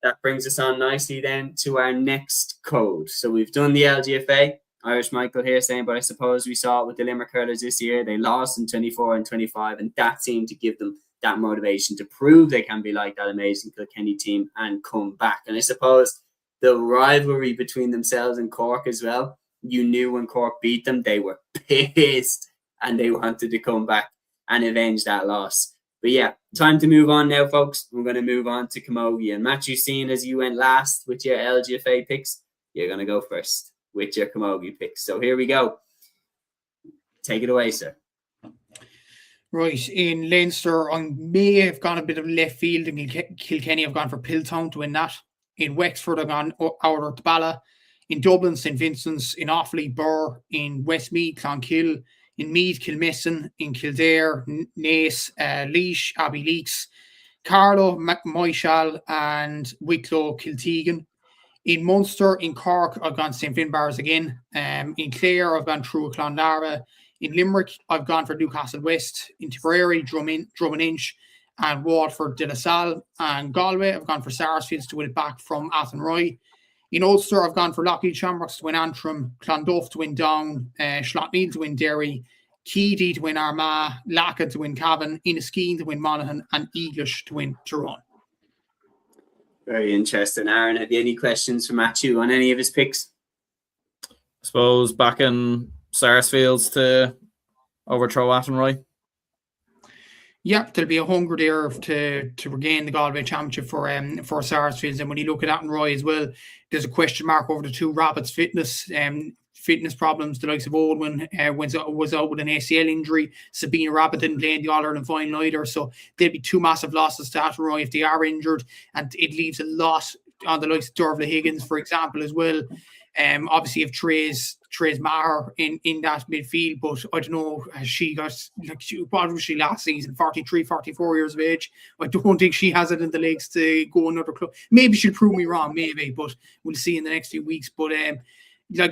that brings us on nicely then to our next code. So we've done the LGFA. Irish Michael here saying, but I suppose we saw it with the Limerick Hurlers this year. They lost in 24 and 25, and that seemed to give them that motivation to prove they can be like that amazing Kilkenny team and come back. And I suppose the rivalry between themselves and Cork as well, you knew when Cork beat them, they were pissed and they wanted to come back and avenge that loss. But yeah, time to move on now, folks. We're going to move on to Camogie. And Matthew, seeing as you went last with your LGFA picks, you're going to go first with your Camogie picks. So here we go. Take it away, sir. Right, in Leinster, I may have gone a bit of left field, and Kilkenny have gone for Piltown to win that. In Wexford, I've gone Outer Bala. In Dublin, St. Vincent's. In Offaly, Burr. In Westmeath, Clonkill. In Meath, Kilmessan. In Kildare, Naas, Laois, Abbey Leaks. Carlow, Moyshall, and Wicklow, Kiltegan. In Munster, in Cork, I've gone St. Finbarrs again. In Clare, I've gone Trua Clonlara. In Limerick, I've gone for Newcastle West. In Tipperary, Drummond Inch, and Waterford, De La Salle. And Galway, I've gone for Sarsfields to win it back from Athenry. In Ulster, I've gone for Lockheed Shamrocks to win Antrim, Clonduff to win Down, Schlottneil to win Derry, Keady to win Armagh, Laca to win Cavan, Inniskeen to win Monaghan, and Eglish to win Tyrone. Very interesting. Aaron, have you any questions for Matthew on any of his picks? I suppose back in Sarsfields to overthrow Athenry. Yeah, there'll be a hunger there to regain the Galway Championship for Sarsfields. And when you look at Athenry as well, there's a question mark over the two Rabbits' fitness problems. The likes of Oldwin was out with an ACL injury. Sabina Rabbit didn't play in the All-Ireland final either. So there'll be two massive losses to Athenry if they are injured. And it leaves a lot on the likes of Dervla Higgins, for example, as well. Obviously, if Therese Maher in that midfield, but I don't know, she got, what was she last season? 43, 44 years of age. I don't think she has it in the legs to go another club. Maybe she'll prove me wrong, maybe, but we'll see in the next few weeks. But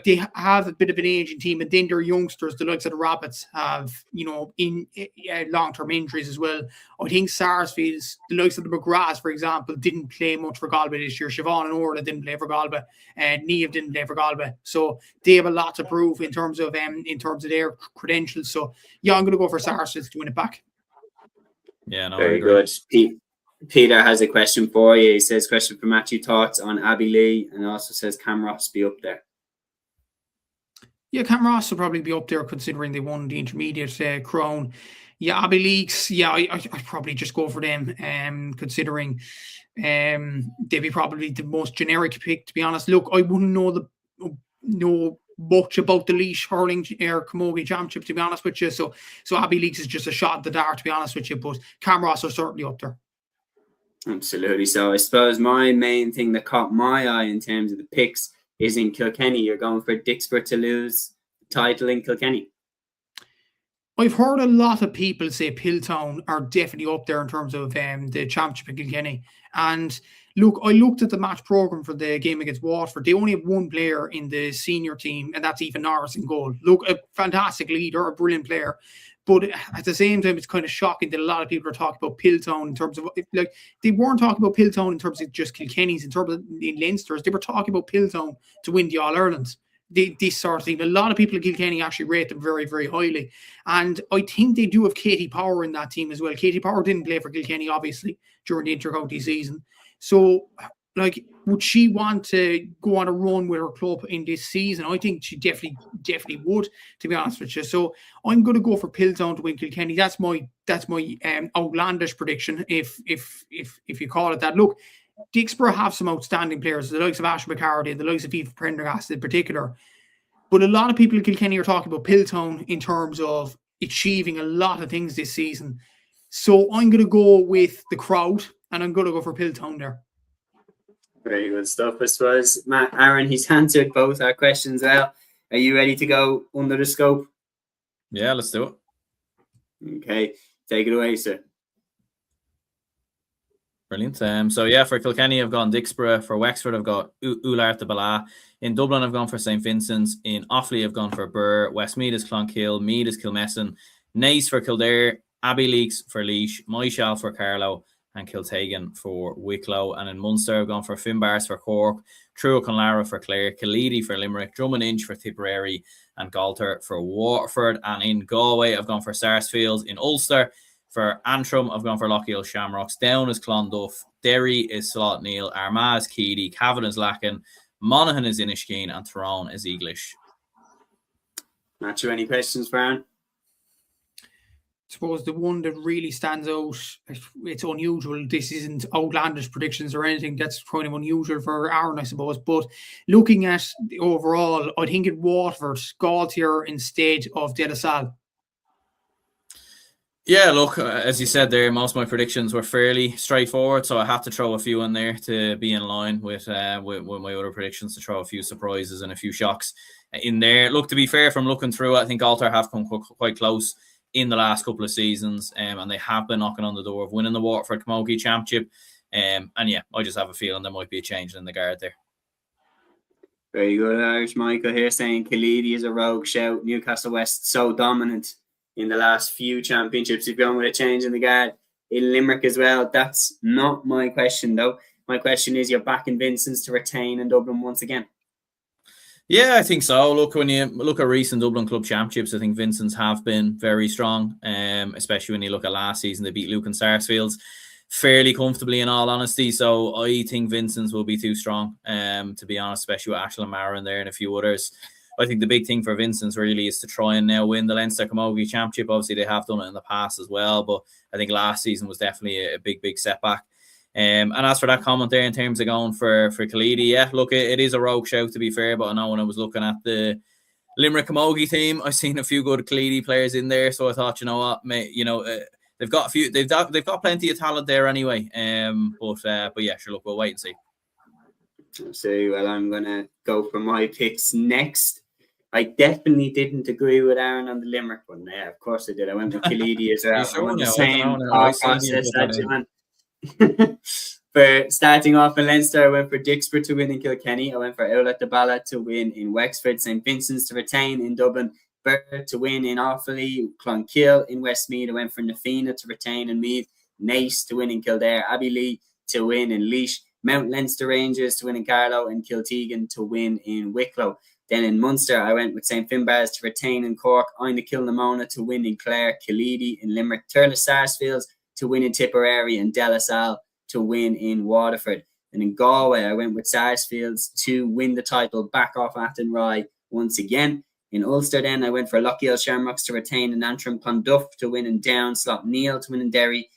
they have a bit of an aging team, and then their youngsters, the likes of the Rabbits, have in long-term injuries as well. I think Sarsfields, the likes of the McGraths, for example, didn't play much for Galway this year. Siobhan and Orla didn't play for Galway, and Niamh didn't play for Galway, so they have a lot to prove in terms of their credentials. So yeah, I'm going to go for Sarsfields to win it back. Yeah, no, very good. Peter has a question for you. He says, question for Matthew, thoughts on Abbey Lee, and also says, can Ross be up there? Yeah, Cam Ross will probably be up there considering they won the intermediate crown. Yeah, Abbey Leaks, yeah, I'd probably just go for them, considering they'd be probably the most generic pick, to be honest. Look, I wouldn't know much about the Laois Hurling Camogie Championship, to be honest with you. So Abbey Leaks is just a shot at the dark, to be honest with you. But Cam Ross are certainly up there. Absolutely. So I suppose my main thing that caught my eye in terms of the picks is in Kilkenny. You're going for Dixborough to lose the title in Kilkenny. I've heard a lot of people say Piltown are definitely up there in terms of the championship in Kilkenny. And look, I looked at the match programme for the game against Waterford. They only have one player in the senior team, and that's Ethan Norris in goal. Look, a fantastic leader, a brilliant player. But at the same time, it's kind of shocking that a lot of people are talking about Piltown in terms of, like, they weren't talking about Piltown in terms of just Kilkenny's, in terms of the Leinsters. They were talking about Piltown to win the All-Ireland. This sort of thing. A lot of people in Kilkenny actually rate them very, very highly. And I think they do have Katie Power in that team as well. Katie Power didn't play for Kilkenny, obviously, during the inter-county season. So, like, would she want to go on a run with her club in this season? I think she definitely would, to be honest with you. So I'm going to go for Piltown to win Kilkenny. That's my outlandish prediction, if you call it that. Look, Dixborough have some outstanding players, the likes of Ash McCarty and the likes of Eva Prendergast in particular. But a lot of people in Kilkenny are talking about Piltown in terms of achieving a lot of things this season. So I'm going to go with the crowd, and I'm going to go for Piltown there. Very good stuff, I suppose. Matt, Aaron, he's answered both our questions well. Are you ready to go under the scope? Yeah, let's do it. Okay, take it away, sir. Brilliant. So yeah, for Kilkenny, I've gone Dixborough. For Wexford, I've got Ullart de Bala. In Dublin, I've gone for St. Vincent's. In Offaly, I've gone for Burr. Westmeath is Clonkill. Meath is Kilmessan. Naas for Kildare. Abbey Leaks for Laois. Moyshall for Carlow. And Kiltagan for Wicklow. And in Munster, I've gone for Finbars for Cork. Truro Conlara for Clare. Killeedy for Limerick. Drummond Inch for Tipperary. And Galter for Waterford. And in Galway, I've gone for Sarsfield. In Ulster, for Antrim, I've gone for Lochiel Shamrocks. Down is Clonduff. Derry is Slotneil. Armagh is Keady. Cavan is Lacken. Monaghan is Inishkeen. And Tyrone is Eaglish. Matthew, any questions for Aaron? I suppose the one that really stands out, it's unusual. This isn't outlandish predictions or anything. That's kind of unusual for Aaron, I suppose. But looking at the overall, I think in Waterford, Galtier instead of De La Salle. Yeah, look, as you said there, most of my predictions were fairly straightforward, so I have to throw a few in there to be in line with my other predictions, to throw a few surprises and a few shocks in there. Look, to be fair, from looking through, I think Galter have come quite close in the last couple of seasons, and they have been knocking on the door of winning the Waterford Camogie Championship. And yeah, I just have a feeling there might be a change in the guard there. Very good, Irish Michael here saying Killeedy is a rogue shout. Newcastle West so dominant in the last few championships. You've gone with a change in the guard in Limerick as well. That's not my question, though. My question is, you're back in Vincent's to retain in Dublin once again. Yeah, I think so. Look, when you look at recent Dublin Club Championships, I think Vincent's have been very strong, especially when you look at last season. They beat Lucan Sarsfields fairly comfortably, in all honesty. So I think Vincent's will be too strong, to be honest, especially with Ashland Mara in there and a few others. I think the big thing for Vincent's really is to try and now win the Leinster Camogie Championship. Obviously, they have done it in the past as well, but I think last season was definitely a big setback. And as for that comment there in terms of going for Killeedy, yeah, look, it is a rogue shout, to be fair, but I know when I was looking at the Limerick Camogie team, I've seen a few good Killeedy players in there, so I thought, you know what, they've got a few, they've got plenty of talent there anyway. But yeah, sure, look, we'll wait and see. So, well, I'm gonna go for my picks next. I definitely didn't agree with Aaron on the Limerick one. Yeah, of course I did. I went with Killeedy as well. I went the same process as John. For starting off in Leinster, I went for Dixborough to win in Kilkenny. I went for Ullart de Bala to win in Wexford. St. Vincent's to retain in Dublin. Burr to win in Offaly. Clonkill in Westmeath. I went for Nafina to retain in Meath. Naas to win in Kildare. Abbey Lee to win in Laois. Mount Leinster Rangers to win in Carlow. And Kiltegan to win in Wicklow. Then in Munster, I went with St. Finbars to retain in Cork. Ina Kilnamona to win in Clare. Killeedy in Limerick. Turles Sarsfields to win in Tipperary. And De La Salle to win in Waterford. And in Galway, I went with Sarsfields to win the title back off Athenry once again. In Ulster then, I went for Lochiel Shamrocks to retain in Antrim, Clonduff to win in Down, Slot Neal to win in Derry,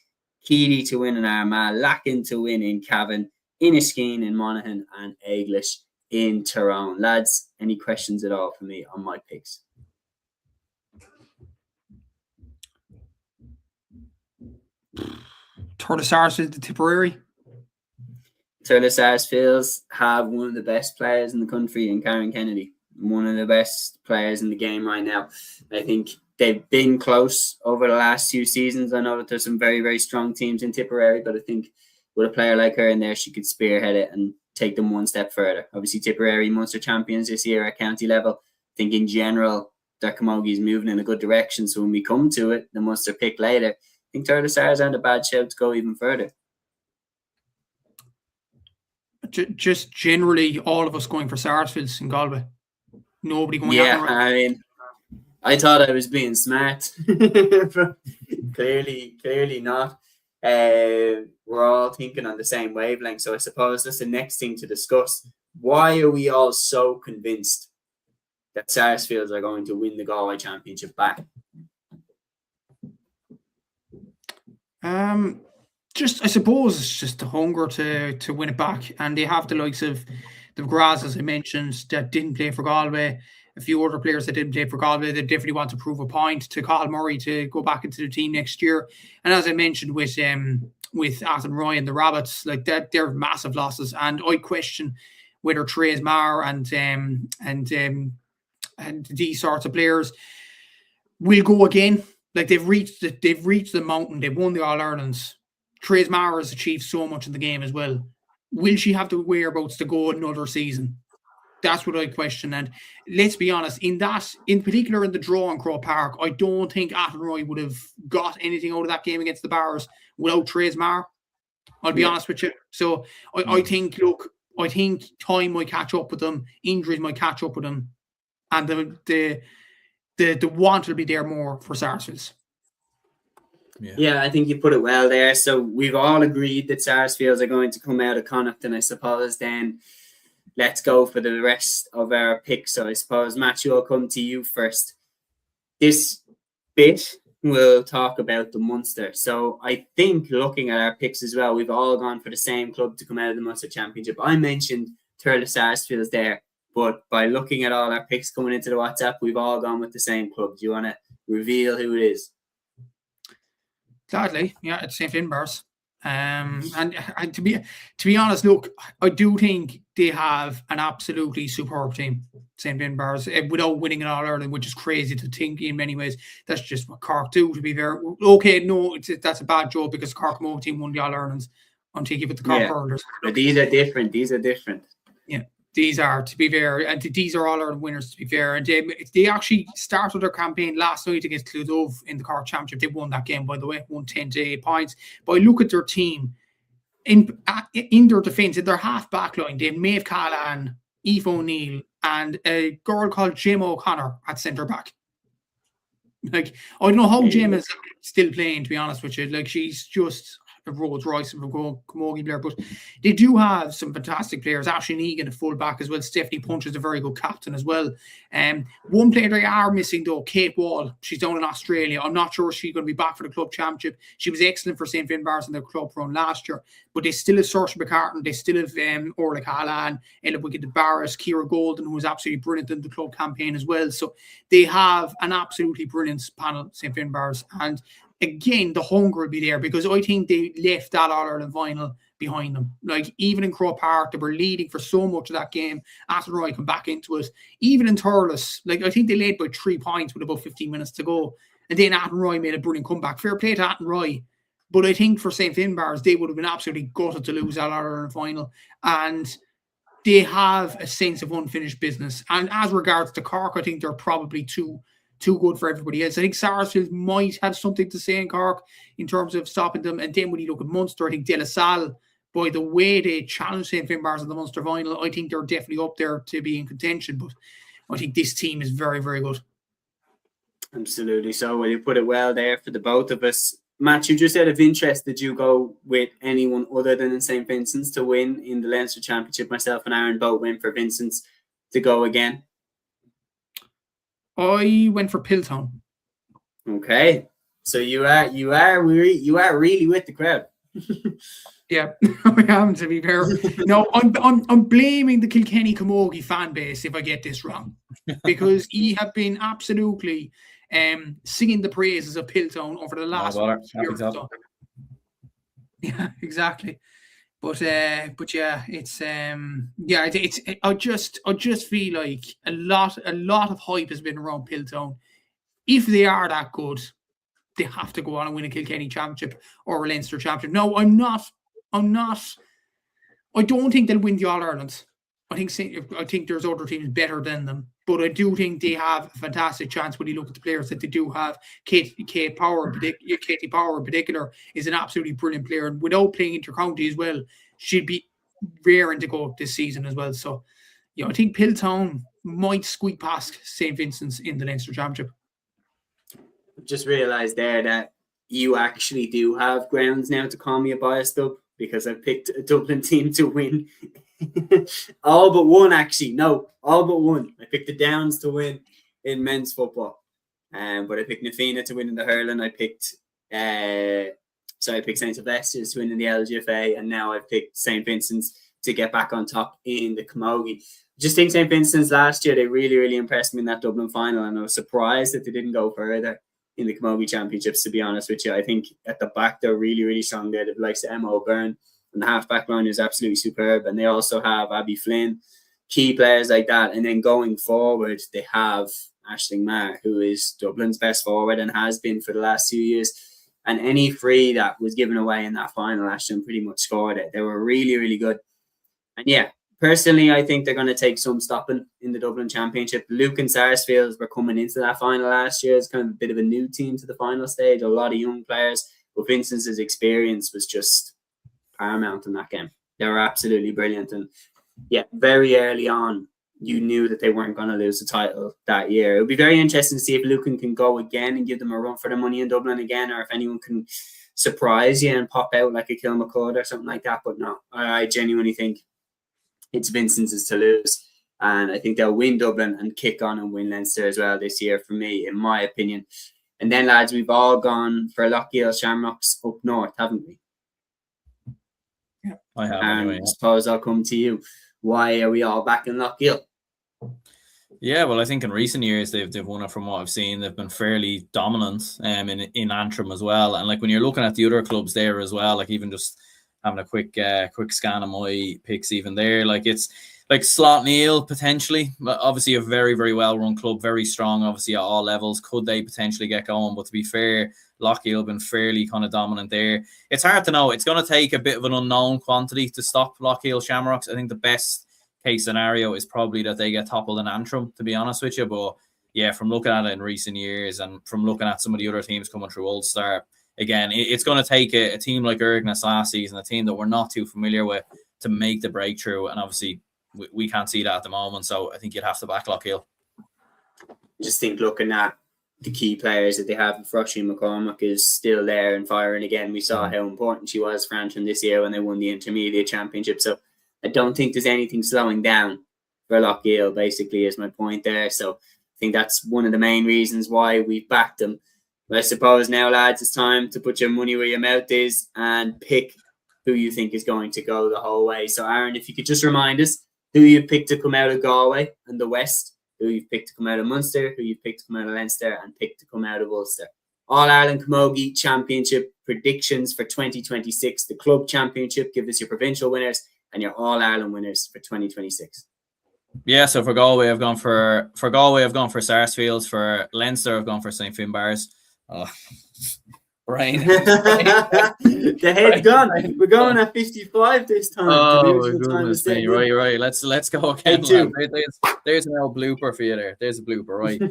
Keady to win in Armagh, Lacken to win in Cavan, Inniskeen in Monaghan, and Eiglish in Tyrone. Lads, any questions at all for me on my picks? Turles Sarsfields, the Tipperary. Turles Sarsfields have one of the best players in the country in Karen Kennedy. One of the best players in the game right now. I think they've been close over the last few seasons. I know that there's some very, very strong teams in Tipperary, but I think with a player like her in there, she could spearhead it and take them one step further. Obviously, Tipperary Munster champions this year at county level. I think in general, their camogie is moving in a good direction. So when we come to it, the Munster pick later, I think Turles Sarsfields aren't a bad shout to go even further. Just generally, all of us going for Sarsfields in Galway. Nobody going. Yeah, I mean, I thought I was being smart. clearly not. We're all thinking on the same wavelength. So I suppose that's the next thing to discuss. Why are we all so convinced that Sarsfields are going to win the Galway Championship back? I suppose it's just the hunger to win it back, and they have the likes of the McGraths, as I mentioned, that didn't play for Galway. A few other players that didn't play for Galway that definitely want to prove a point to Cathal Murray to go back into the team next year. And as I mentioned with Athenry and the Rabbits, like that, they're massive losses. And I question whether Therese Marr and these sorts of players will go again. Like they've reached the mountain. They've won the All-Irelands. Therese Marr has achieved so much in the game as well. Will she have the whereabouts to go another season? That's what I question. And let's be honest, in particular in the draw in Croke Park, I don't think Athenry would have got anything out of that game against the Bars without Therese Marr. I'll be honest with you. So I think time might catch up with them, injuries might catch up with them, and the want will be there more for Sarsfields. Yeah, I think you put it well there. So we've all agreed that Sarsfields are going to come out of Connacht, and I suppose then let's go for the rest of our picks. So I suppose, Matthew, I'll come to you first. This bit we'll talk about the Munster. So I think looking at our picks as well, we've all gone for the same club to come out of the Munster Championship. I mentioned Turles Sarsfields there, but by looking at all our picks coming into the WhatsApp, we've all gone with the same club. Do you want to reveal who it is? Gladly, yeah, it's St. Finbarrs. And to be honest, look, I do think they have an absolutely superb team, St. Finbarrs, without winning an All-Ireland, which is crazy to think in many ways. That's just what Cork do, to be fair. Okay, no, that's a bad joke because Cork Camogie team won the All-Irelands until you give it the Cork Hurlers. But these are different. Yeah. These are, to be fair, and these are all our winners, to be fair. And they actually started their campaign last night against Clonduff in the Cork Championship. They won that game, by the way, won 10-8 points. But I look at their team, in their defence, in their half-back line, they have Maeve Callahan, Aoife O'Neill, and a girl called Jim O'Connor at centre-back. Like, I don't know how Jim is still playing, to be honest with you. Like, she's just a Rolls Royce of a camogie player, but they do have some fantastic players. Ashley Negan, a full back as well. Stephanie Punch is a very good captain as well. One player they are missing though, Kate Wall. She's down in Australia. I'm not sure if she's going to be back for the club championship. She was excellent for St. Finbarrs in their club run last year, but they still have Saoirse McCartan. They still have Orla Callahan, Ella Wicked Barris, Ciara Golden, who was absolutely brilliant in the club campaign as well. So they have an absolutely brilliant panel, St. Finbarrs, and again, the hunger will be there because I think they left that All-Ireland final behind them. Like, even in Croke Park, they were leading for so much of that game. Athenry come back into it. Even in Thurles, like, I think they led by 3 points with about 15 minutes to go. And then Athenry made a brilliant comeback. Fair play to Athenry. But I think for St. Finbarrs, they would have been absolutely gutted to lose that All-Ireland final. And they have a sense of unfinished business. And as regards to Cork, I think they're probably too good for everybody else. I think Sarsfields might have something to say in Cork in terms of stopping them. And then when you look at Munster, I think De La Salle, by the way they challenged St. Finbarrs in the Munster final, I think they're definitely up there to be in contention. But I think this team is very, very good. Absolutely. So, well, you put it well there for the both of us. Matthew, just out of interest, did you go with anyone other than St. Vincent's to win in the Leinster Championship? Myself and Aaron both went for Vincent's to go again. I went for Piltown. Okay, so you are really with the crowd. Yeah, I am, to be fair. No, I'm blaming the Kilkenny Camogie fan base if I get this wrong, because he have been absolutely singing the praises of Piltown over the last year or so. Yeah, exactly. But yeah, it's I just feel like a lot of hype has been around Piltown. If they are that good, they have to go on and win a Kilkenny Championship or a Leinster Championship. No, I don't think they'll win the All-Ireland. I think there's other teams better than them, but I do think they have a fantastic chance when you look at the players that they do have. Katie Power in particular is an absolutely brilliant player, and without playing inter-county as well, she'd be raring to go this season as well. So, I think Piltown might squeak past St. Vincent's in the Leinster Championship. Just realised there that you actually do have grounds now to call me a biased dub, because I picked a Dublin team to win. All but one, actually. No, all but one. I picked the Downs to win in men's football. But I picked Nafina to win in the hurling. I picked St. Sylvester's to win in the LGFA, and now I've picked St. Vincent's to get back on top in the Camogie. Just think St. Vincent's last year, they really, really impressed me in that Dublin final, and I was surprised that they didn't go further in the Camogie Championships, to be honest with you. I think at the back, they're really, really strong there. The likes of Emma O'Byrne, and the half-back line is absolutely superb. And they also have Abby Flynn, key players like that. And then going forward, they have Aisling Maher, who is Dublin's best forward and has been for the last 2 years. And any free that was given away in that final, Aisling pretty much scored it. They were really, really good. And yeah, personally, I think they're going to take some stopping in the Dublin Championship. Luke and Sarsfields were coming into that final last year. It's kind of a bit of a new team to the final stage, a lot of young players. But Vincent's experience was just paramount in that game. They were absolutely brilliant. And yeah, very early on, you knew that they weren't going to lose the title that year. It would be very interesting to see if Lucan can go again and give them a run for the money in Dublin again, or if anyone can surprise you and pop out like a Kilmacud or something like that. But no, I genuinely think it's Vincent's to lose. And I think they'll win Dublin and kick on and win Leinster as well this year, for me, in my opinion. And then, lads, we've all gone for Lochiel Shamrocks up north, haven't we? Yeah, I have. Anyway, I suppose I'll come to you. Why are we all back in Lochiel? Yeah, well, I think in recent years they've won it. From what I've seen, they've been fairly dominant in Antrim as well. And like when you're looking at the other clubs there as well, like even just having a quick scan of my picks even there, like it's like Slotneil potentially, obviously a very, very well run club, very strong obviously at all levels. Could they potentially get going? But to be fair, Lochiel have been fairly kind of dominant there. It's hard to know. It's going to take a bit of an unknown quantity to stop Lochiel Shamrocks. I think the best case scenario is probably that they get toppled in Antrim, to be honest with you. But yeah, from looking at it in recent years and from looking at some of the other teams coming through Ulster, again, it's going to take a team like Ergnes last season, a team that we're not too familiar with, to make the breakthrough. And obviously, we can't see that at the moment. So I think you'd have to back Lochiel. Just think looking at the key players that they have, Froshie McCormack is still there and firing again. We saw how important she was for Antrim this year when they won the Intermediate Championship. So I don't think there's anything slowing down for Lochiel, basically, is my point there. So I think that's one of the main reasons why we backed them. But I suppose now, lads, it's time to put your money where your mouth is and pick who you think is going to go the whole way. So, Aaron, if you could just remind us who you picked to come out of Galway and the West, who you've picked to come out of Munster, who you've picked to come out of Leinster, and picked to come out of Ulster. All-Ireland Camogie Championship predictions for 2026. The Club Championship, give us your provincial winners and your All-Ireland winners for 2026. Yeah, so for Galway, I've gone for Sarsfields. For Leinster, I've gone for St. Finbarrs. Oh, Brian. The head's gone. We're going at 55 this time. Oh, goodness me. Right. Let's go again. There's an old blooper for you there. There's a blooper, right?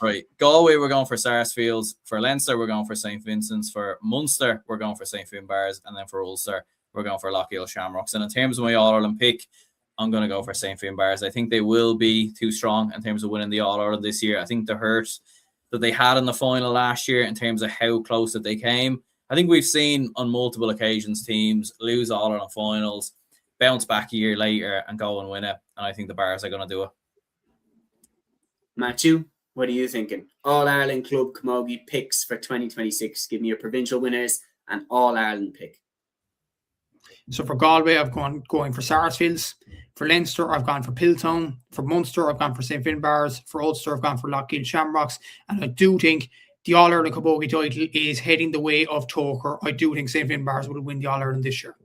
Right. Galway, we're going for Sarsfields. For Leinster, we're going for St. Vincent's. For Munster, we're going for St. Finbarrs. And then for Ulster, we're going for Lochiel Shamrocks. And in terms of my All-Ireland pick, I'm going to go for St. Finbarrs. I think they will be too strong in terms of winning the All-Ireland this year. I think the hurt that they had in the final last year in terms of how close that they came. I think we've seen on multiple occasions teams lose All-Ireland finals, bounce back a year later and go and win it. And I think the Bars are going to do it. Matthew, what are you thinking? All-Ireland Club Camogie picks for 2026. Give me your provincial winners and All-Ireland pick. So for Galway, I've going for Sarsfields. For Leinster, I've gone for Piltown. For Munster, I've gone for St. Finbarrs. For Ulster, I've gone for Lockheed Shamrocks. And I do think the All-Ireland Camogie title is heading the way of Toker. I do think St. Finbarrs will win the All-Ireland this year.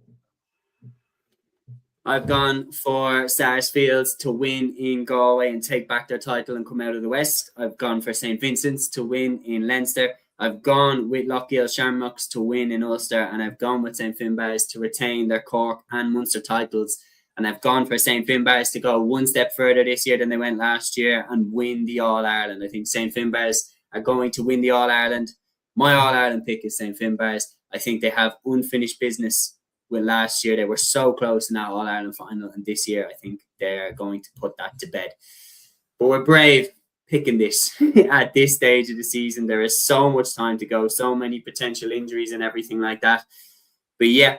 I've gone for Sarsfields to win in Galway and take back their title and come out of the West. I've gone for St. Vincent's to win in Leinster. I've gone with Lockheed Shamrocks to win in Ulster, and I've gone with St. Finbarrs to retain their Cork and Munster titles. And I've gone for St. Finbarrs to go one step further this year than they went last year and win the All-Ireland. I think St. Finbarrs are going to win the All-Ireland. My All-Ireland pick is St. Finbarrs. I think they have unfinished business with last year. They were so close in that All-Ireland final, and this year I think they're going to put that to bed. But we're brave picking this at this stage of the season. There is so much time to go, so many potential injuries and everything like that. But yeah,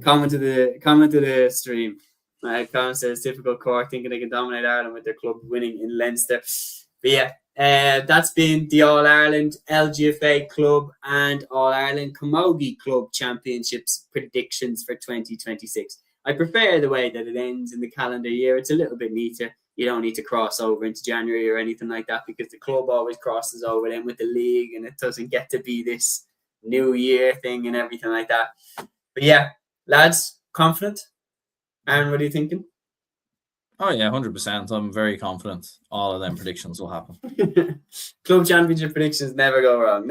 comment to the stream. Colin says typical Cork thinking they can dominate Ireland with their club winning in Leinster. But yeah, that's been the All-Ireland LGFA Club and All-Ireland Camogie Club Championships predictions for 2026. I prefer the way that it ends in the calendar year. It's a little bit neater. You don't need to cross over into January or anything like that, because the club always crosses over then with the league, and it doesn't get to be this new year thing and everything like that. But yeah, lads, confident? Aaron, what are you thinking? Oh yeah, 100%. I'm very confident all of them predictions will happen. Club championship predictions never go wrong.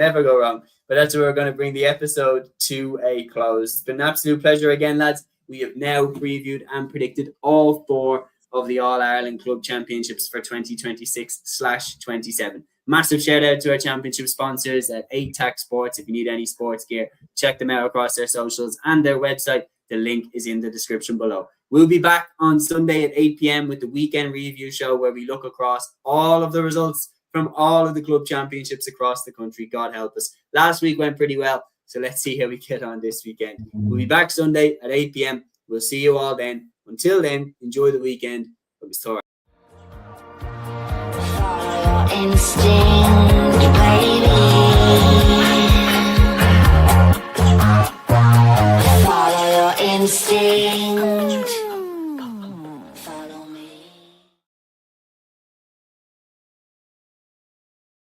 But that's where we're going to bring the episode to a close. It's been an absolute pleasure again, lads. We have now previewed and predicted all 4 of the All-Ireland Club Championships for 2026/27. Massive shout out to our championship sponsors at ATAK Sports. If you need any sports gear, check them out across their socials and their website. The link is in the description below. We'll be back on Sunday at 8 p.m. with the weekend review show, where we look across all of the results from all of the club championships across the country. God help us. Last week went pretty well, so let's see how we get on this weekend. We'll be back Sunday at 8 p.m. We'll see you all then. Until then, enjoy the weekend. Follow your instinct, baby. Follow your instinct.